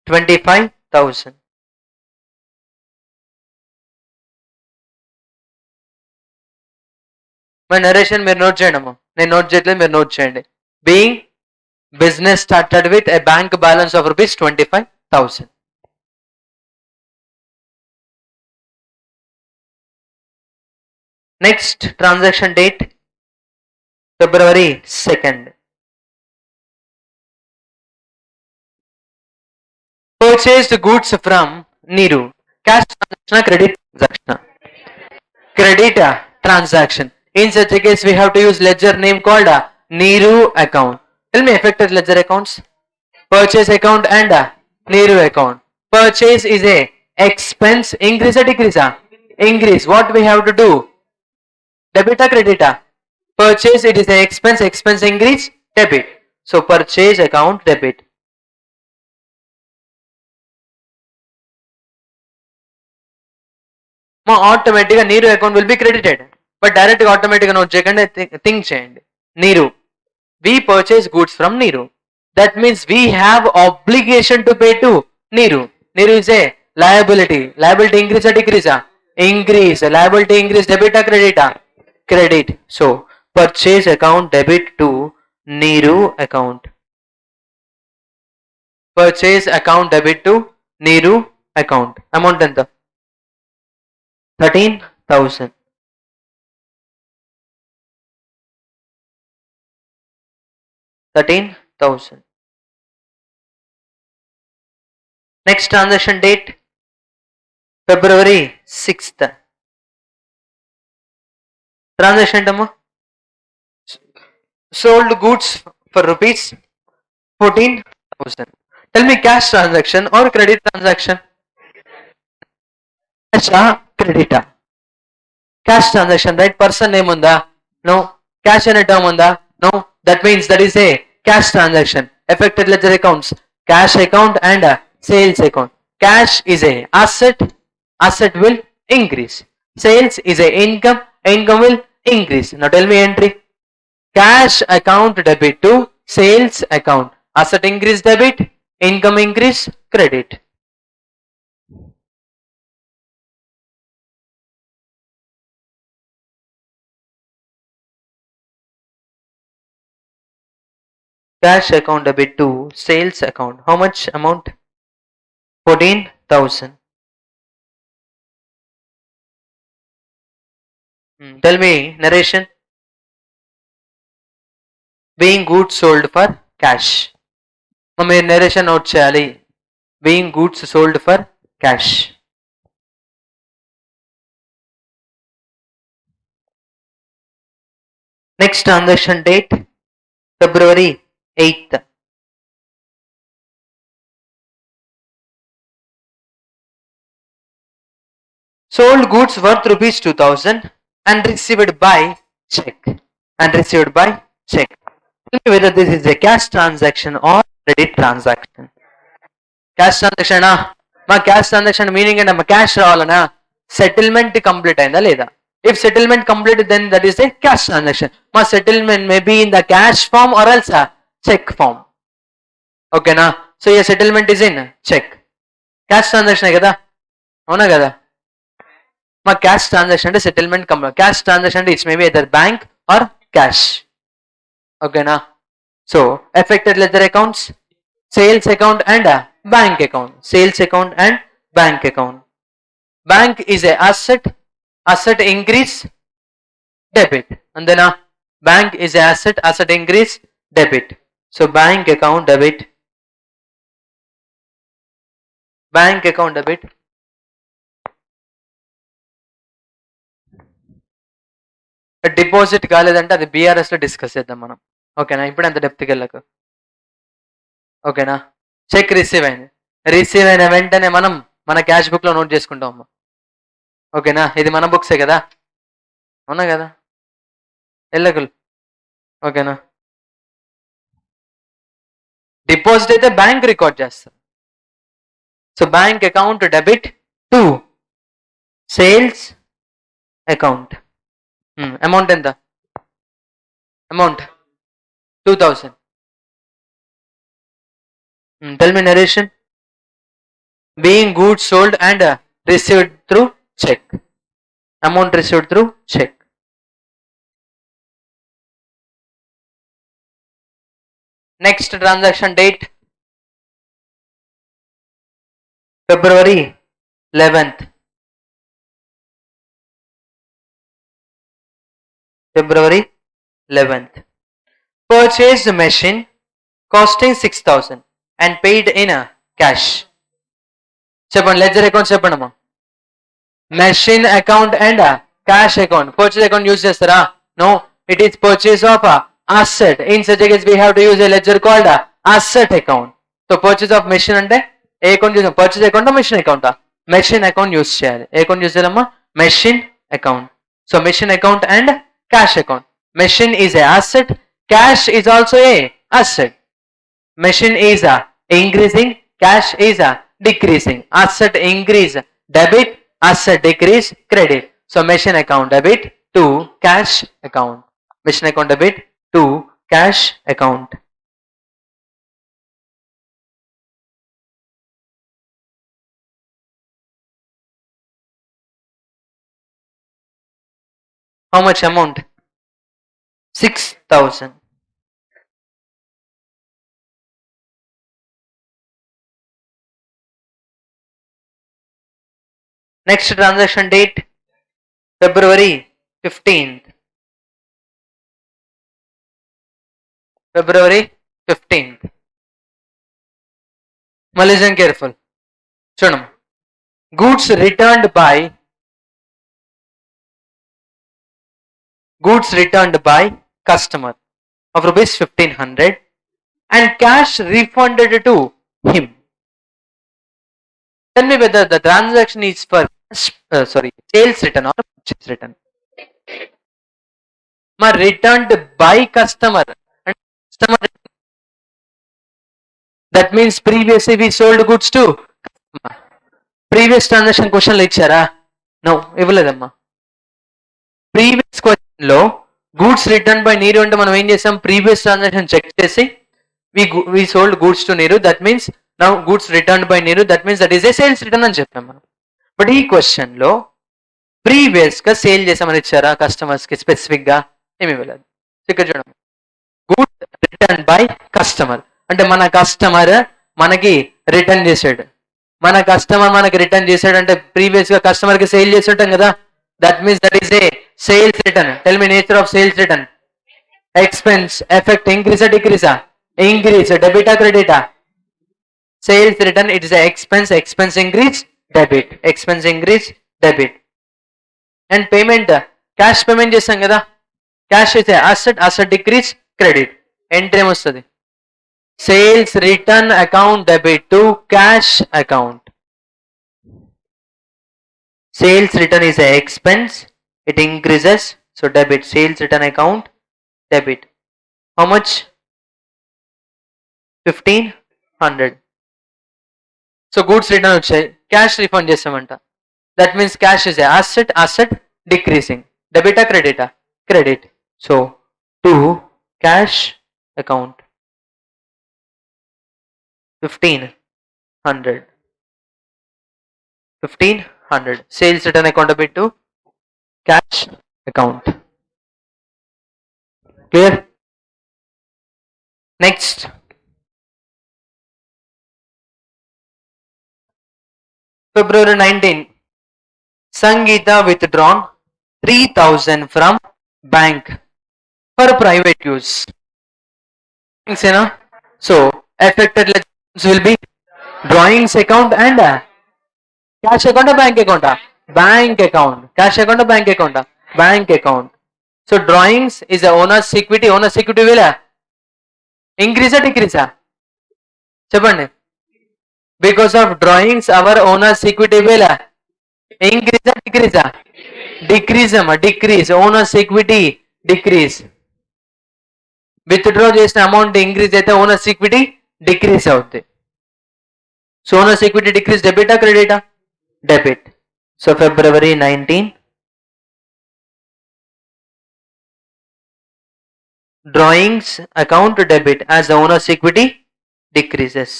25,000. My narration మీరు note చేయండి అమ్మా, నేను note చేయట్లేదు, మీరు note చేయండి. Being business started with a bank balance of rupees 25,000. Next transaction date February 2nd. Purchased goods from Niru. Cash transaction, credit transaction? Credit transaction. In such a case, we have to use ledger name called Niru account. Tell me affected ledger accounts. Purchase account and Niru account. Purchase is a expense. Increase or decrease? Increase. What we have to do? Debit or credit? Purchase, it is a expense. Expense increase, debit. So purchase account debit. Automatically Niru account will be credited, but direct automatically note cheyakandi, think cheyandi. Niru, we purchase goods from Niru, that means we have obligation to pay to Niru. Niru is a liability. Liability increase or decrease? Increase. Liability increase, debit or credit? Credit. So purchase account debit to Niru account. Purchase account debit to Niru account. Amount enta? 13,000. 13,000. Next transaction date February 6th. Transaction entama? Sold goods for rupees 14,000. Tell me cash transaction or credit transaction? Cash credit? Cash transaction, right? Person name unda? No. Cash ane term unda? No. That means that is a cash transaction. Affected ledger accounts, cash account and sales account. Cash is a asset, asset will increase. Sales is a income, income will increase. Now tell me entry. Cash account debit to sales account. Asset increase, debit. Income increase, credit. Cash account debit to sales account. How much amount? 14,000. Tell me narration. Being goods sold for cash. మీరు narration note చేయాలి. Being goods sold for cash. Next transaction date February 8th. Sold goods worth rupees 2,000 and received by check. and received by check. Tell me whether this is a cash transaction or credit transaction. Cash transaction మా cash transaction meaning ఏంటి మా cash రావాలనా settlement complete అయిందా లేదా if settlement complete then that is a cash transaction మా settlement may be in the cash form or else cheque form ఓకేనా so ఈ settlement is in cheque cash transaction కదా అవునా కదా మా క్యాష్ ట్రాన్సాక్షన్ అంటే సెటిల్మెంట్ క్యాష్ ట్రాన్సాక్షన్ అంటే it's maybe either bank or cash ఓకేనా so affected ledger accounts sales account and bank account, sales account and bank account. Bank is a asset increase debit, and then bank is a asset increase debit. So bank account debit, bank account debit. Deposit కాలేదంటే అది BRS లో discuss చేద్దాం మనం ఓకేనా ఇప్పుడు అంత డెప్త్కి వెళ్ళకు ఓకేనా చెక్ రిసీవ్ అయింది రిసీవ్ అయిన వెంటనే మనం మన క్యాష్ బుక్ లో నోట్ చేసుకుంటాం ఓకేనా ఇది మన బుక్సే కదా అవునా కదా వెళ్ళకులు ఓకేనా డిపాజిట్ అయితే బ్యాంక్ రికార్డ్ చేస్తారు so bank account debit to sales account amount ఎంత amount 2000 tell me narration being goods sold and received through check amount received through check next transaction date February 11th February 11th purchased machine costing 6000 and paid in cash చెప్పండి ledger account చెప్పండి అమ్మా machine account and cash account purchase account use చేస్తారా no it is purchase of asset in such case we have to use a ledger called asset account so purchase of machine అంటే ఏ account use purchase account machine account machine account use చేయాలి ఏ account use చేయాలమ్మా machine account so machine account and cash account machine is a asset cash is also a asset machine is increasing cash is decreasing asset increase debit asset decrease credit so machine account debit to cash account machine account debit to cash account how much amount 6000 next transaction date February 15th February 15th listen careful chudam goods returned by customer of rupees 1500 and cash refunded to him. Tell me whether the transaction is for sales return or purchase return. Ma returned by customer. And customer that means previously we sold goods to customer. Previous transaction question lo ichara? No, ఇవ్వలేదమ్మా. Previous question లో goods returned by Neeru అంటే మనం ఏం చేసాం previous transaction check చేసి we sold goods to Neeru that means now goods returned by Neeru that means that is a sales return అని చెప్పాం మనం but ఈ క్వశ్చన్ లో ప్రీవియస్ గా సేల్ చేసామని ఇచ్చారా కస్టమర్స్ కి స్పెసిఫిక్ గా ఏమి ఇవ్వలేదు ఇక్కడ చూడండి గూడ్స్ రిటర్న్ బై కస్టమర్ అంటే మన కస్టమర్ మనకి రిటర్న్ చేసాడు మన కస్టమర్ మనకి రిటర్న్ చేసాడు అంటే ప్రీవియస్ గా కస్టమర్ కి సేల్ చేసి ఉంటాం కదా that means that is a sales return tell me nature of sales return expense effect ఇంక్రీసా డిక్రీసా ఇంక్రీస్ డెబిటా క్రెడిటా sales return it is a expense increase debit and payment cash payment చేసాం కదా cash is a asset decrease credit entry ఏమొస్తుంది sales return account debit to cash account sales return is a expense it increases so debit sales return account debit. How much? 1500. So goods return వచ్చాయి, cash refund చేస్తామంట. That means cash is asset, asset decreasing. డెబిటా క్రెడిటా? Credit. So to cash account 1500. 1500 sales return account debit to cash account. Clear? Next February 19, Sangeeta withdrawn 3000 from bank for private use. So affected ledgers will be drawings account and cash account or bank account? Bank account. Cash account or bank account? Bank account. So drawings is a owner's equity. Owner's equity will increase or decrease? Chepandi. Because of drawings, our owner's equity will increase or decrease? Decrease. Decrease. Owner's equity decrease. Withdraw చేసిన amount increase అయితే owner's equity decrease అవుతుంది. So owner's equity decrease డెబిటా క్రెడిటా? Debit. So February 19 drawings account debit as the owner's equity decreases.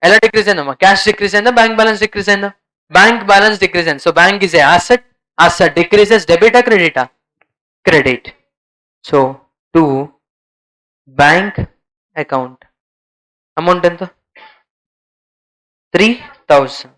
ఎలా decrease అయిందమ్మా? Cash decrease అయిందా, bank balance decrease అయిందా? Bank balance decrease అయింది. So bank is a asset, asset decreases. డెబిటా క్రెడిటా? Credit. So to bank account amount ఎంత? 3000.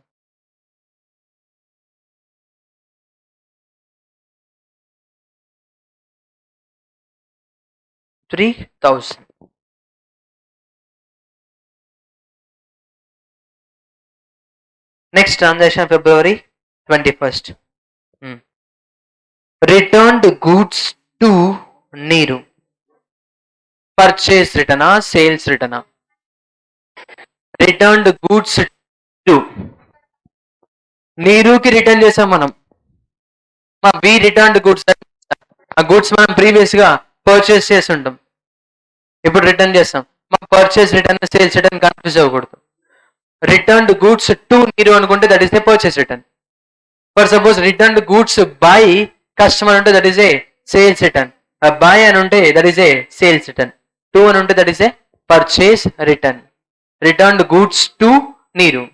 Next transaction February 21st. Returned goods to Neeru. Purchase return, sales return. Returned goods to Neeru ki return చేసాం మనం. we returned goods. ఆ goods మనం previous గా purchase చేసి ఉంటాం, ఇప్పుడు రిటర్న్ చేస్తాం. మా purchase return, sales return confuse అవ్వకూడదు. రిటర్న్డ్ గూడ్స్ టు నీరు అనుకుంటే that is a purchase return. For suppose returned goods by customer అంటే that is a sales return. By అని ఉంటే that is a sales return. To అని ఉంటే that is a purchase return. Returned goods to Neeru.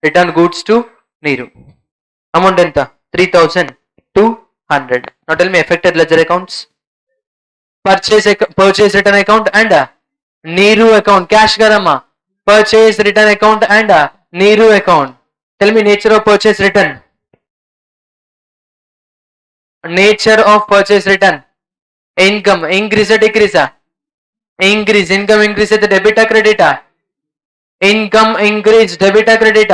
Return goods to Neeru. Amount ఎంత? 3200. Now tell me affected ledger accounts. Purchase return account and Neeru account. Cash garama. Purchase return account and Neeru account. Tell me nature of purchase return. Nature of purchase return. Income increase or decrease? Increase. Income increase the debit or credit? Income increase debit or credit?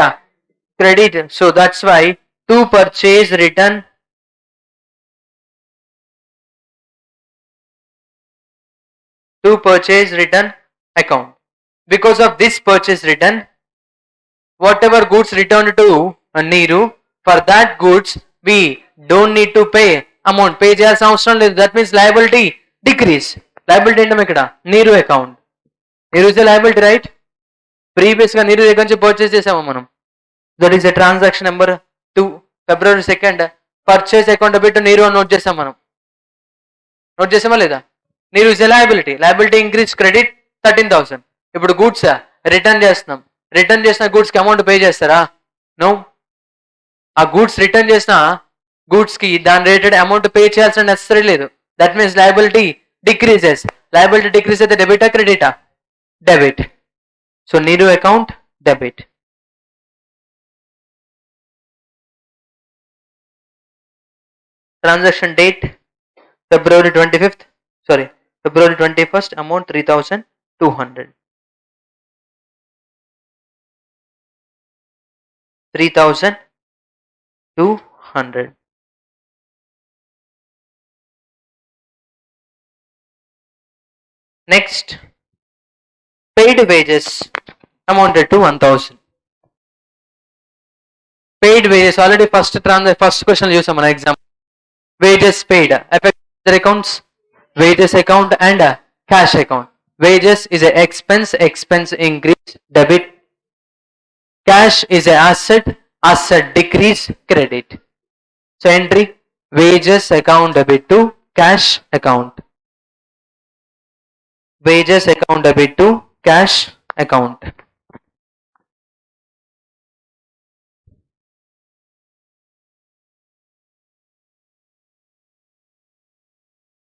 Credit. So that's why to purchase return account. Because of this purchase return, whatever goods returned to Neeru, for that goods we don't need to pay amount. Pay చేయాల్సిన అవసరం లేదు. That means liability decrease. Liability ఏంటో ఇక్కడ నీరు account. నీరు is liability, right? Previous గా నీరు దగ్గర నుంచి పర్చేస్ చేసాము మనం. That is a transaction number 2. February 2nd purchase account debit నీరు అని నోట్ చేసాం మనం. నోట్ చేసామా లేదా? నీరు is a liability. Liability increase credit 13,000. ఇప్పుడు గూడ్స్ రిటర్న్ చేస్తున్నాం. రిటర్న్ చేసిన గూడ్స్ కి అమౌంట్ పే చేస్తారా? నో. ఆ గూడ్స్ రిటర్న్ చేసిన గూడ్స్ కి దాని రిలేటెడ్ అమౌంట్ పే చేయాల్సిన నెసరీ లేదు. That means liability decreases. Liability decrease అయితే డెబిటా క్రెడిటా? Debit. So Neeru account debit. Transaction date February 25th. Sorry, February 21st. Amount 3200. 3200. Next, paid wages amounted to 1000. Paid wages already first question used మన exam. wages paid. Affect the accounts, wages account and cash account. Wages is a expense, expense increase, debit. Cash is a asset, asset decrease, credit. So entry, wages account debit to cash account. Wages account debit to cash account.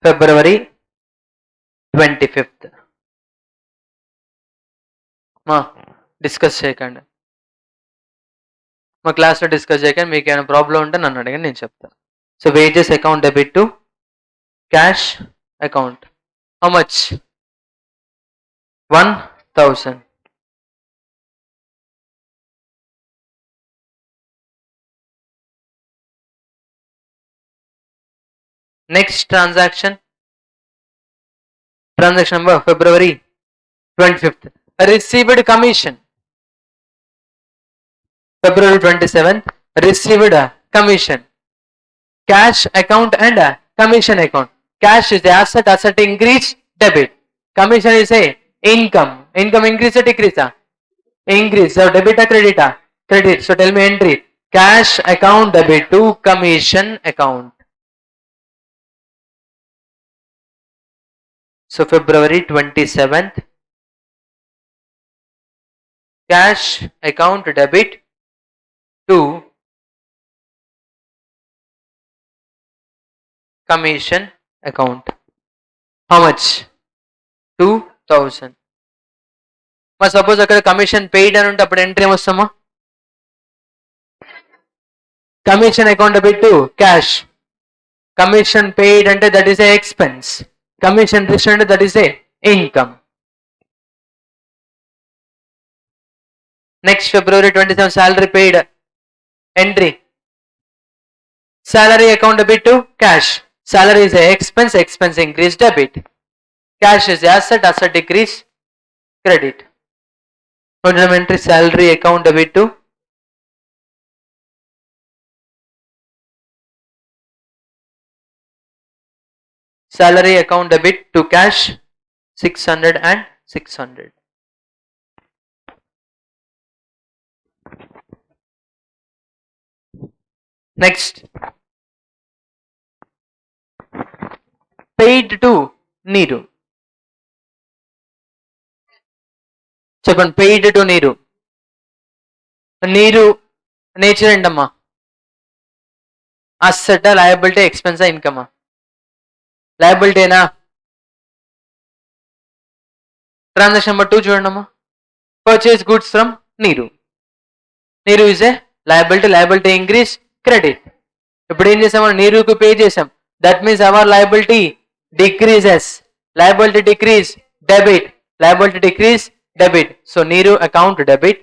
February 25th. మా discuss చేయకండి, మా క్లాస్లో discuss చేయకండి. మీకు ఏమైనా problem ఉంటే నన్ను అడగండి, నేను చెప్తాను. So wages account debit to cash account. How much? 1000. Next transaction number February 25th. Received commission. February 27th, received commission. Cash account and commission account. Cash is the asset, asset increase, debit. Commission is a income. Income increase or decrease? Increase. So debit or credit? Credit. So tell me entry. Cash account debit to commission account. So February 27th, cash account debit to commission account. How much? 2000. మరి suppose అక్కడ commission paid అని ఉంటే అప్పుడు entry ఏమొస్తామా? Commission account debit to cash. Commission paid అంటే that is a expense. Commission received అంటే that is a income. Next February 27 salary paid. Entry. Salary account debit to cash. Salary is a expense, expense increase, debit. Cash is asset, asset decrease, credit. Entry salary account debit to salary account debit to cash 600 and 600. Next, paid to Neeru. చెప్పండి, paid to Neeru. Neeru nature ఏంటమ్మా? Asset, liability, ఎక్స్పెన్సా, ఇన్కమా? లయబిలిటీనా? Transaction number 2 చూడండి అమ్మా. Purchase goods from Neeru. Neeru is a liability, liability increase, credit. ఇప్పుడు ఏం చేసాము? నీరుకు పే చేసాం. That means our liability decreases. Liability decrease, debit. Liability decrease, debit. So Neeru account debit.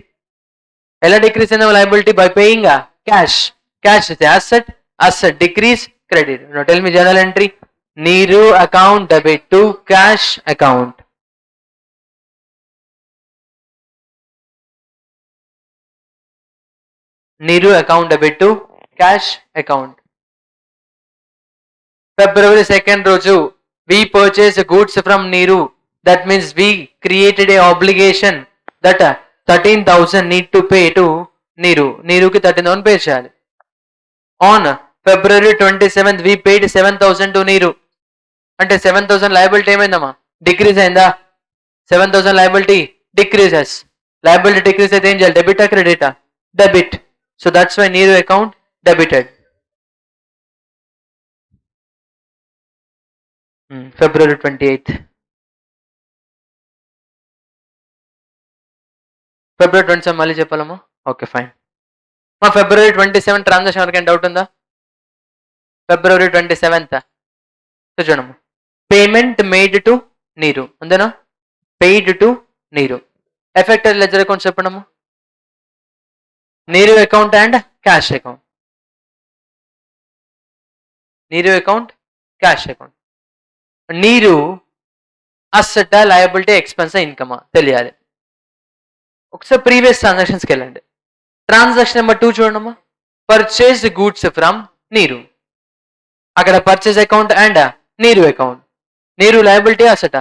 ఎలా డిక్రీజ్ అయిన liability? By paying cash. Cash is asset, asset decrease, credit. Now tell me journal entry. నీరు account debit to cash account. నీరు account debit to cash account. February 2nd రోజు we purchased goods from Neeru. That means we created a obligation that 13,000 need to pay to Neeru. Neeruకి 13,000 pay చేయాలి. On February 27th we paid 7,000 to Neeru. అంటే 7,000 liability ఏమైందమ్మా? Decrease అయిందా? 7,000 liability decreases. Liability decrease అయితే ఏం చేయాలి? డెబిటా, క్రెడిటా? Debit. So that's why Neeru account debited. February 28th. February 27 మళ్ళీ చెప్పాలమ్మా? Okay fine. మా February 27 ట్రాన్సాక్షన్ వరకు డౌట్ ఉందా? February 27th చూడమ్మా. పేమెంట్ మేడ్ టు నీరు ఉందేనా? Paid to Neeru. Affected ledger account చెప్పండమ్మా. Neeru account and cash account. నీరు account, cash account. Neeru asset, liability, expense, ఇన్కమా తెలియాలి. ఒకసారి ప్రీవియస్ ట్రాన్సాక్షన్స్కి వెళ్ళండి. ట్రాన్సాక్షన్ నెంబర్ 2 చూడమ్మా. Purchased goods from Neeru. అక్కడ purchase account and Neeru account. Neeru liability అసెటా?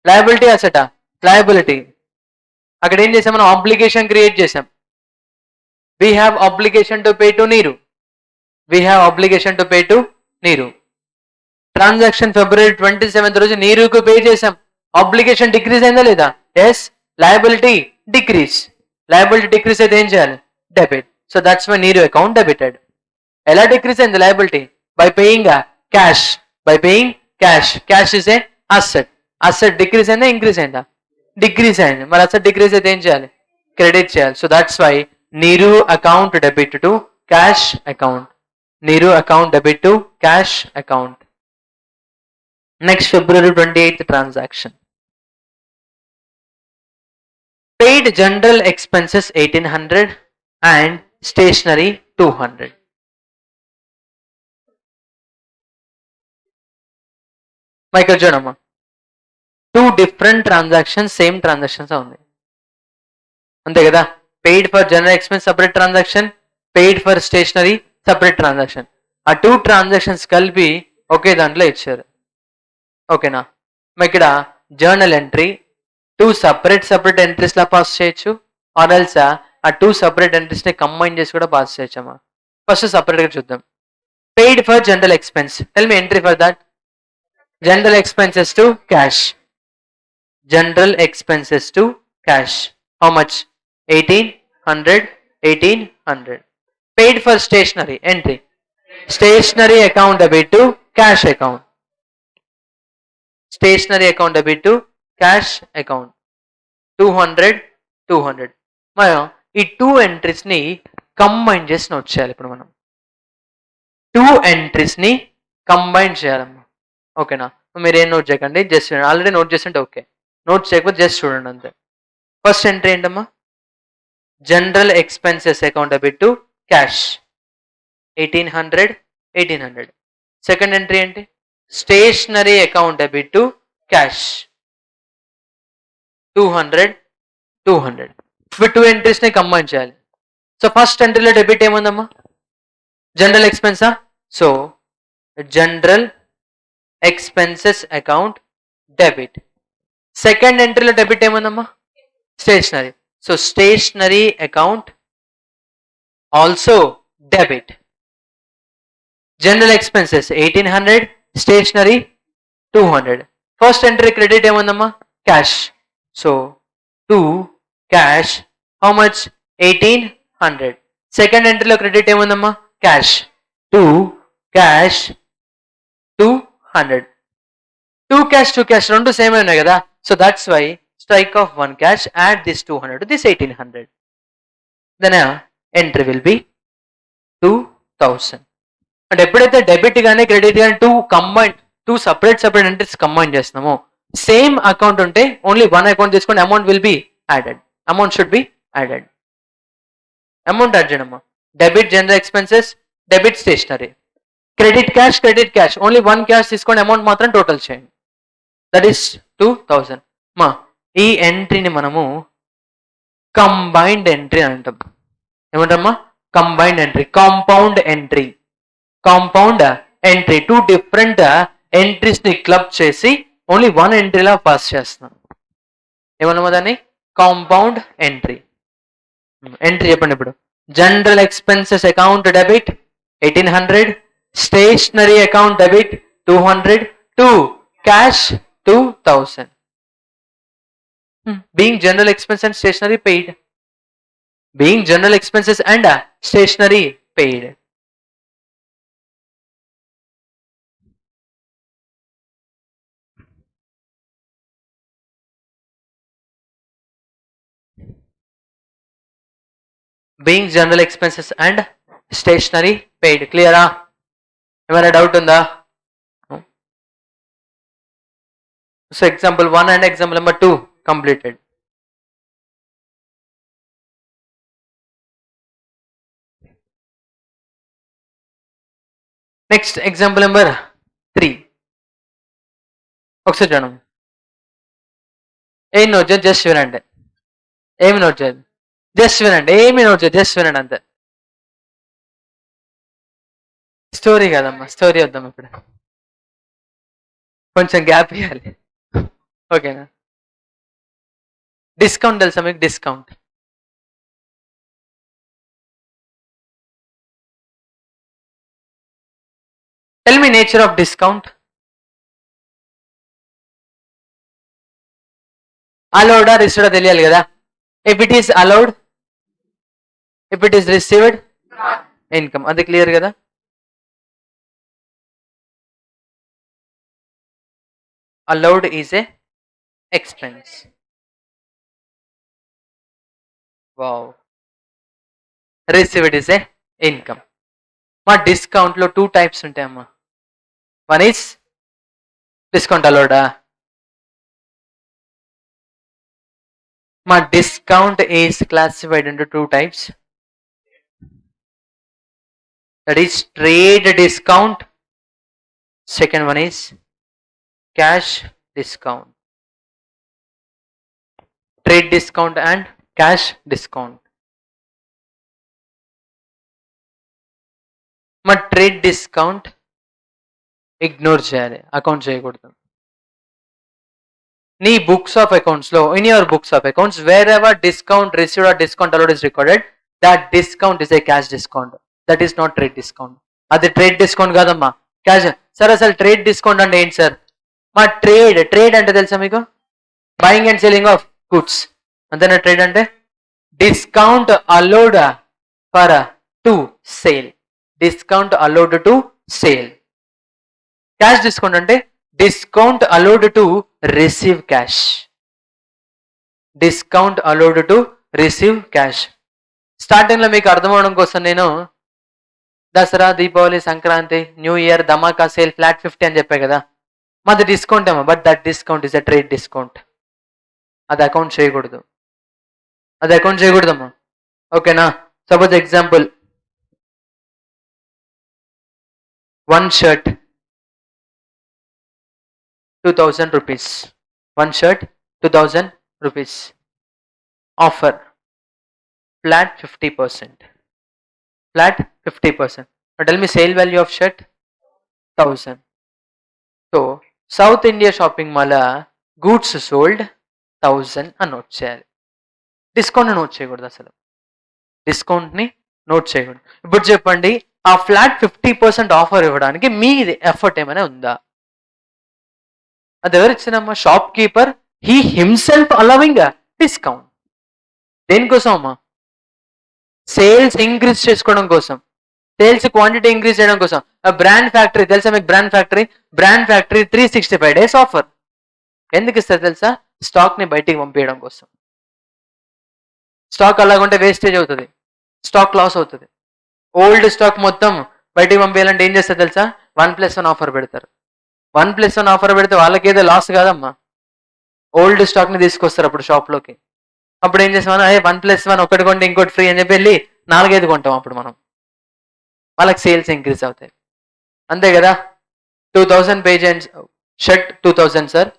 లయబిలిటీ అసెటా? లయబిలిటీ. అక్కడ ఏం చేసాం మనం? ఆబ్లిగేషన్ క్రియేట్ చేసాం. We have obligation to pay to Neeru. We have obligation to pay to Neeru. Transaction February 27 రోజు నీరుకు పే చేసాం. ఆబ్లిగేషన్ డిక్రీజ్ అయిందా లేదా? Yes. Liability decrease. Liability decrease అయితే ఏం చేయాలి? Debit. So that's my Neeru account debited. ఎలా డిక్రీజ్ అయింది liability? By paying cash. By paying cash. Cash is a asset. Asset decrease అయిందా ఇంక్రీజ్ అయిందా? డిక్రీజ్ అయింది. మరి అసెట్ డిక్రీజ్ అయితే ఏం చేయాలి? క్రెడిట్ చేయాలి. So that's why Neeru account debit to cash account. నీరు account debit to cash account. Next February 28th transaction. Paid general expenses 1800 and stationery 200. ఇక్కడ చూడమ్మా, 2 different transactions, same transactions ఉన్నాయి అంతే కదా. Paid for general expense separate transaction, paid for stationery separate transaction. ఆ 2 transactions కలిపి ఒకే దాంట్లో ఇచ్చారు. ఓకేనా? ఇక్కడ జర్నల్ ఎంట్రీ 2 సపరేట్ ఎంట్రీస్ లా పాస్ చేయొచ్చు. ఆర్ ఎల్స్ ఆ 2 సపరేట్ ఎంట్రీస్ ని కంబైన్ చేసి కూడా పాస్ చేయొచ్చమ్మా. ఫస్ట్ సపరేట్ గా చూద్దాం. Paid for general expense. Tell me entry for that. General expenses to cash. General expenses to cash. How much? 1800. 1800. Paid for stationery entry. Stationery account debit to cash account. Stationery account debit to cash account. 200. 200. మనం ఈ 2 entries ని combine చేసి note చేయాలి. ఇప్పుడు మనం 2 entries ని combine చేయాలమ్మా. ఓకేనా? మీరు ఏం నోట్ చేయకండి, జస్ట్ ఆల్రెడీ నోట్ చేస్తుంటే ఓకే, నోట్ చేయకపోతే జస్ట్ చూడండి అంతే. ఫస్ట్ ఎంట్రీ ఏంటమ్మా? General expenses account debit to cash 1800. 1800. Second entry ఏంటి? Stationery account debit to cash 200. 200. ఇప్పుడు 2 ఎంట్రీస్ ని కంబైన్ చేయాలి. సో ఫస్ట్ ఎంట్రీలో డెబిట్ ఏముందమ్మా? జనరల్ ఎక్స్పెన్సా? So general expenses account debit. Second ఎంట్రీలో డెబిట్ ఏముందమ్మా? Stationery. So stationery account also debit. General expenses 1800, stationery 200. First entry credit ఏముందమ్మా? Cash. So to cash how much? 1800. Second ఎంట్రీలో credit ఏముందమ్మా? Cash. To cash 200. 2 cash 2 cash రెండు same ఉన్నాయి కదా. So that's why strike off 1 cash, add this 200 to this 1800. Then entry will be 2000. అంటే ఎప్పుడైతే debit కానీ credit కానీ 2 సపరేట్ ఎంట్రీస్ కంబైన్ చేస్తున్నామో, సేమ్ అకౌంట్ ఉంటే ఓన్లీ 1 అకౌంట్ తీసుకొని amount will be added. Amount should be added. Amount add చేయడమ్మా. Debit general expenses, debit stationery. Credit cash only 1 cash తీసుకొని amount మాత్రం టోటల్ చేయండి. That is 2000. మా ఈ ఎంట్రీని మనము కంబైన్డ్ ఎంట్రీ అంటాం. ఏమంటామా? Combined entry, compound entry. Compound entry 2 different entries ని క్లబ్ చేసి ఓన్లీ 1 ఎంట్రీలా పాస్ చేస్తున్నాం. ఏమన్నామా దాన్ని? Compound entry. ఎంట్రీ చెప్పండి ఇప్పుడు. General expenses account debit 1800, stationery account debit 200, to cash 2000. Being general expense and stationery paid. Being general expenses and stationery paid. Being general expenses and stationery paid. Clear? Ever doubt on the? So example 1 and example number 2 completed. Next example number 3. ఒకసారి చూడండి. ఏం note చేయాలి? Just వినండి. ఏమి note చేయాలి? Just వినండి. ఏమి note చేయాలి? జస్ట్ వినండి అంతే. స్టోరీ కదమ్మా, స్టోరీ వద్దాం ఇప్పుడు, కొంచెం గ్యాప్ ఇవ్వాలి. ఓకేనా? డిస్కౌంట్ తెలుసా మీకు? Discount tell me nature of discount. అలౌడా రిసీవ్డా తెలియాలి కదా. If it is allowed, if it is received, income. అది క్లియర్ కదా? Allowed is a expense. Wow. Received is a income. మా డిస్కౌంట్ లో 2 టైప్స్ ఉంటాయమ్మా. వన్ ఈస్ డిస్కౌంట్ అలౌడా. మా discount is classified into 2 types. That is trade discount. Second one is cash discount. Trade discount and cash discount. మా trade discount ignore చేయాలి, account చేయకూడదు. నీ books of accounts లో, in your books of accounts, wear ever discount received are discount allowed is recorded, that discount is a cash discount. That is not trade discount. అది trade discount కాదమ్మా, cash. Sir అసలు trade discount అంటే ఏంటి sir? మా trade అంటే తెలుసా మీకు? Buying and selling of goods, అంతేనా ట్రేడ్ అంటే? Discount allowed for to sale, discount allowed to sale. Cash discount అంటే discount allowed to receive cash. Discount allowed to receive cash. Starting లో మీకు అర్థం అవడం కోసం నేను దసరా, దీపావళి, సంక్రాంతి, న్యూ ఇయర్, ధమాకా సేల్, ఫ్లాట్ 50 అని చెప్పాయి కదా. మాది డిస్కౌంట్ ఏమో, but that discount is a trade discount. అది అకౌంట్ చేయకూడదు, అది అకౌంట్ చేయకూడదమ్మా. ఓకేనా? Suppose example, 1 shirt 2000 rupees. 1 shirt 2000 rupees. Offer flat 50%. Flat 50%. Now tell me sale value of shirt 1000. So South India shopping mall goods sold 1000 అని note చేయాలి. Discount note చేయకూడదు, అసలు discount ని నోట్ చేయకూడదు. ఇప్పుడు చెప్పండి, ఆ ఫ్లాట్ 50% ఆఫర్ ఇవ్వడానికి మీది ఎఫర్ట్ ఏమైనా ఉందా? అది ఎవరు ఇచ్చినమ్మా? Shopkeeper, he himself allowing discount. దేనికోసం అమ్మా? సేల్స్ ఇంక్రీజ్ చేసుకోవడం కోసం, సేల్స్ క్వాంటిటీ ఇంక్రీజ్ చేయడం కోసం. బ్రాండ్ ఫ్యాక్టరీ తెలుసా మీకు? Brand factory 365 days offer. ఎందుకు ఇస్తారు తెలుసా? స్టాక్ ని బయటికి పంపించడం కోసం. స్టాక్ అలాగుంటే వేస్టేజ్ అవుతుంది, స్టాక్ లాస్ అవుతుంది. ఓల్డ్ స్టాక్ మొత్తం బయటికి పంపించాలంటే ఏం చేస్తారు తెలుసా? 1+1 ఆఫర్ పెడతారు. 1+1 ఆఫర్ పెడితే వాళ్ళకి ఏదో లాస్ కాదమ్మా. ఓల్డ్ స్టాక్ ని తీసుకొస్తారు అప్పుడు షాప్ లోకి. అప్పుడు ఏం చేస్తామన్నా, 1+1 ఒకటి కొంటే ఇంకోటి ఫ్రీ అని చెప్పి వెళ్ళి 4-5 కొంటాం. అప్పుడు మనం, వాళ్ళకి సేల్స్ ఇంక్రీజ్ అవుతాయి. అంతే కదా? 2000 పే చేయండి, షర్ట్ 2000 సార్,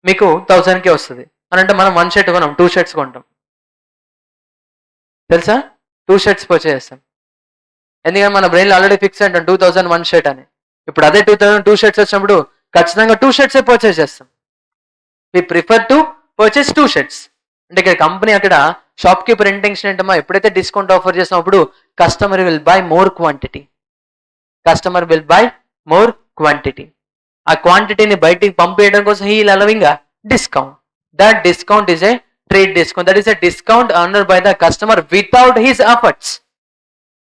మీకు 1000కే వస్తుంది అని అంటే మనం 1 షర్ట్ కొనం, 2 షర్ట్స్ కొంటాం. తెలుసా? 2 షర్ట్స్ పర్చేస్ చేస్తాం. ఎందుకంటే మన బ్రెయిన్లో ఆల్రెడీ ఫిక్స్ అంటాం 2000 1 షర్ట్ అని. ఇప్పుడు అదే 2000 2 షర్ట్స్ వచ్చినప్పుడు ఖచ్చితంగా 2 షర్ట్సే పర్చేస్ చేస్తాం. వి ప్రిఫర్ టు పర్చేస్ 2 షర్ట్స్. అంటే ఇక్కడ కంపెనీ, అక్కడ షాప్ కీపర్ ఇంటెన్షన్ ఏంటమ్మా? ఎప్పుడైతే డిస్కౌంట్ ఆఫర్ చేసినప్పుడు customer will buy more quantity. Customer will buy more quantity. ఆ క్వాంటిటీని బయటికి పంపేయడం కోసం he will allowing discount. That discount is a trade discount. That is a discount earned by the customer without his efforts.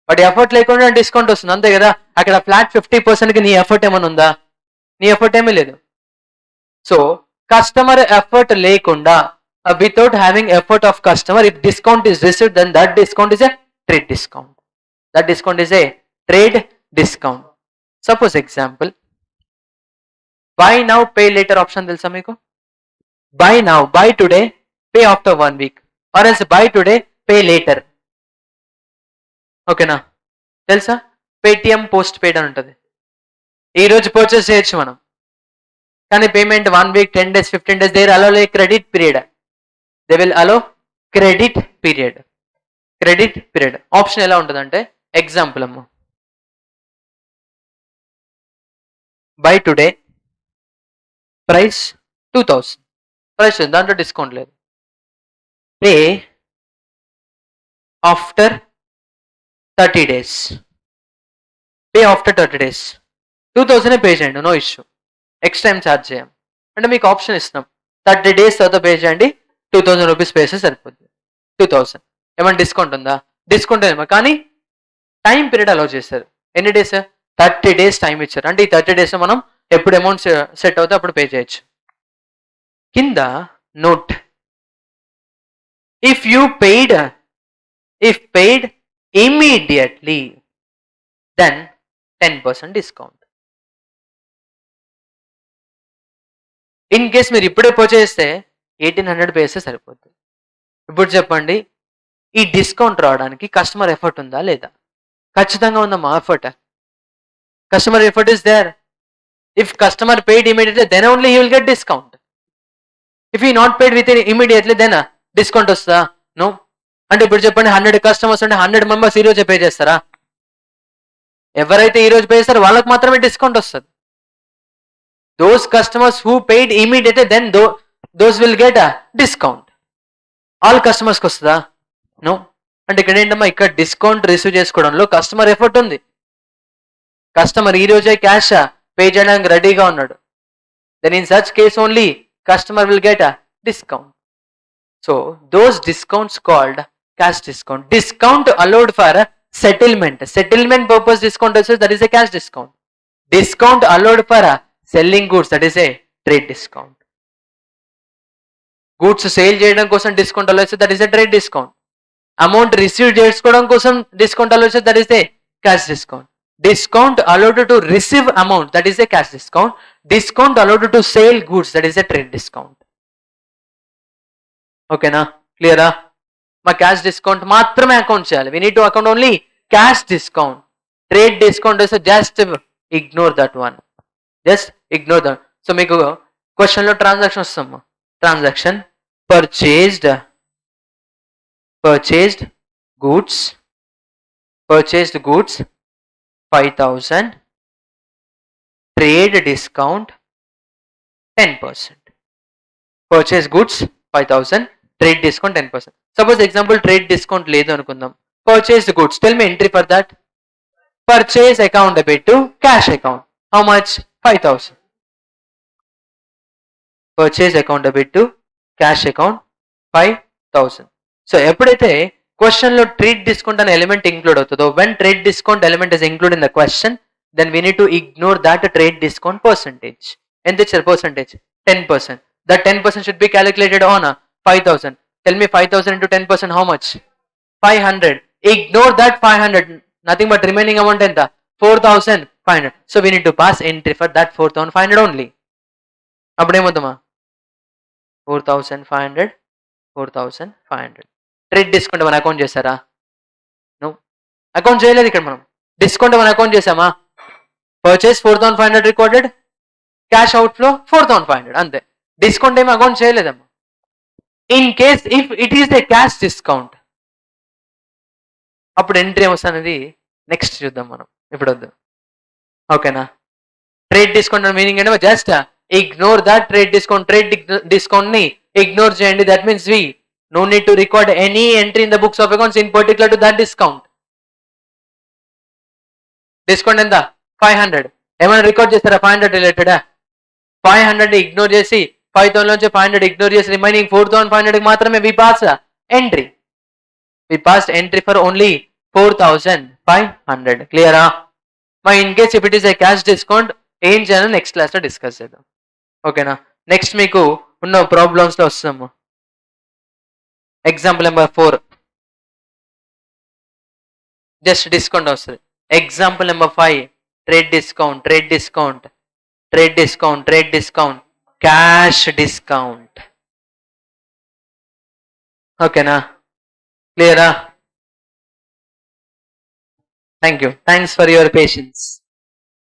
వాటి effort లేకుండా discount వస్తుంది, అంతే కదా? అక్కడ ఫ్లాట్ 50%కి నీ ఎఫర్ట్ ఏమైనా ఉందా? నీ ఎఫర్ట్ ఏమీ లేదు. సో కస్టమర్ ఎఫర్ట్ లేకుండా, without having effort of customer, if discount is received, then that discount is a trade discount. That discount is a trade discount. Suppose example, buy now pay later option తెలుసా మీకు? Buy now, buy today, pay after 1 week, or else buy today, pay later. ఓకేనా? తెలుసా? Paytm post paid అని ఉంటుంది. ఈ రోజు purchase చేయొచ్చు మనం, కానీ payment 1 week, 10 days, 15 days, there allow credit period. They will allow credit period. Credit period option ఎలా ఉంటుందంటే, ఎగ్జాంపుల్ అమ్మ, బై టుడే ప్రైస్ 2000 ప్రైస్ దాంట్లో డిస్కౌంట్ లేదు. Pay after 30 days. Pay after 30 days 2000 pay చేయండి, నో ఇష్యూ. ఎక్స్ట్రా ఏం charge చేయం అంటే మీకు ఆప్షన్ ఇస్తున్నాం. 30 days తర్వాత పే చేయండి, 2000 రూపీస్ పే చేస్తే సరిపోతుంది. 2000 ఏమైనా డిస్కౌంట్ ఉందా? డిస్కౌంట్ ఏమో, కానీ టైం పీరియడ్ అలౌ చేశారు. ఎన్ని డేస్? 30 days టైం ఇచ్చారు. అంటే ఈ 30 days మనం ఎప్పుడు అమౌంట్ సెట్ అవుతే అప్పుడు పే చేయొచ్చు. కింద note, if paid immediately then 10% discount. In case మీరు ఇప్పుడే పర్చేస్ చేస్తే 1800 పే చేస్తే సరిపోతుంది. ఇప్పుడు చెప్పండి, ఈ డిస్కౌంట్ రావడానికి కస్టమర్ ఎఫర్ట్ ఉందా లేదా? ఖచ్చితంగా ఉందమ్మా effort. Customer effort is there. If customer paid immediately then only he will get discount. If he not paid with immediately then discount వస్తుందా? నో. అంటే ఇప్పుడు చెప్పండి, 100 కస్టమర్స్ ఉంటే 100 మెంబర్స్ ఈ రోజే పే చేస్తారా? ఎవరైతే ఈ రోజు పే చేస్తారో వాళ్ళకి మాత్రమే డిస్కౌంట్ వస్తుంది. Those customers who paid immediately, then those will get a discount. All కస్టమర్స్కి వస్తుందా? నో. అంటే ఇక్కడ ఏంటమ్మా, ఇక్కడ డిస్కౌంట్ రిసీవ్ చేసుకోవడంలో కస్టమర్ ఎఫర్ట్ ఉంది. కస్టమర్ ఈ రోజే క్యాష్ పే చేయడానికి రెడీగా ఉన్నాడు. Then in such case only customer will get a discount. So those discounts called cash discount. Discount allowed for settlement. Settlement purpose discount వచ్చేసి that is a cash discount. Discount allowed for selling goods, that is a trade discount. Goods sale చేయడం కోసం discount allow వస్తే that is a trade discount. Amount receive చేసుకోవడం కోసం discount allow వస్తే that is a cash discount. Discount allowed to receive amount, that is a cash discount. Discount allowed to sale goods, that is a trade discount. ఓకేనా? క్లియరా? మా cash discount మాత్రమే account చేయాలి. We need to account only cash discount. Trade discount వస్తే just ignore that one. Just ignore that. So మీకు క్వశ్చన్లో transaction వస్తాము. Transaction purchased goods 5000, trade discount 10%. Purchase goods 5000, trade discount 10%. Suppose example trade discount లేదు అనుకుందాం. Purchased goods, tell me entry for that. Purchase account debit to cash account. How much? 5000. Purchase account debit to cash account 5000. So ఎప్పుడైతే question లో trade discount అనే element include అవుతుందో, when trade discount element is include in the question, then we need to ignore that trade discount percentage. ఎంత ఇచ్చారు percentage? 10%. That 10% should be calculated on 5000. Tell me 5000 into 10%, how much? 500. Ignore that 500. Nothing but remaining amount enta 4500. So we need to pass entry for that 4500 only. అప్పుడేమవుతామా? 4500. Trade discount మన account చేశారా? No, account చేయలేదు. ఇక్కడ మనం discount మన account చేసామా? Purchase 4500 recorded, cash outflow 4500, అంతే. Discount ఏమి account చేయలేదమ్మా. In case if it is a cash discount, అప్పుడు ఎంట్రీ ఏమొస్తుంది నెక్స్ట్ చూద్దాం మనం, ఇప్పుడు వద్దు. ఓకేనా? ట్రేడ్ డిస్కౌంట్ మీనింగ్ ఏంటో just ignore that trade discount. Trade discount ని ఇగ్నోర్ చేయండి. That means we no need to record any entry in the books of accounts in particular to that discount. Discount ఎంత? 500. ఏమైనా record చేస్తారా 500 related? 500 ignore చేసి 5000 నుంచి 500 ignore చేసి remaining 4500 మాత్రమే we pass entry. We pass entry for only 4500. క్లియరా? మరి in case if it is a cash discount ఏం చేయాలో నెక్స్ట్ క్లాస్ లో డిస్కస్ చేద్దాం. ఓకేనా? నెక్స్ట్ మీకు ఉన్న ప్రాబ్లమ్స్ లో వస్తాము. ఎగ్జాంపుల్ నెంబర్ 4 జస్ట్ డిస్కౌంట్ వస్తుంది. Example number 5 trade discount, cash discount. ఓకేనా? క్లియరా? Thank you. Thanks for your patience.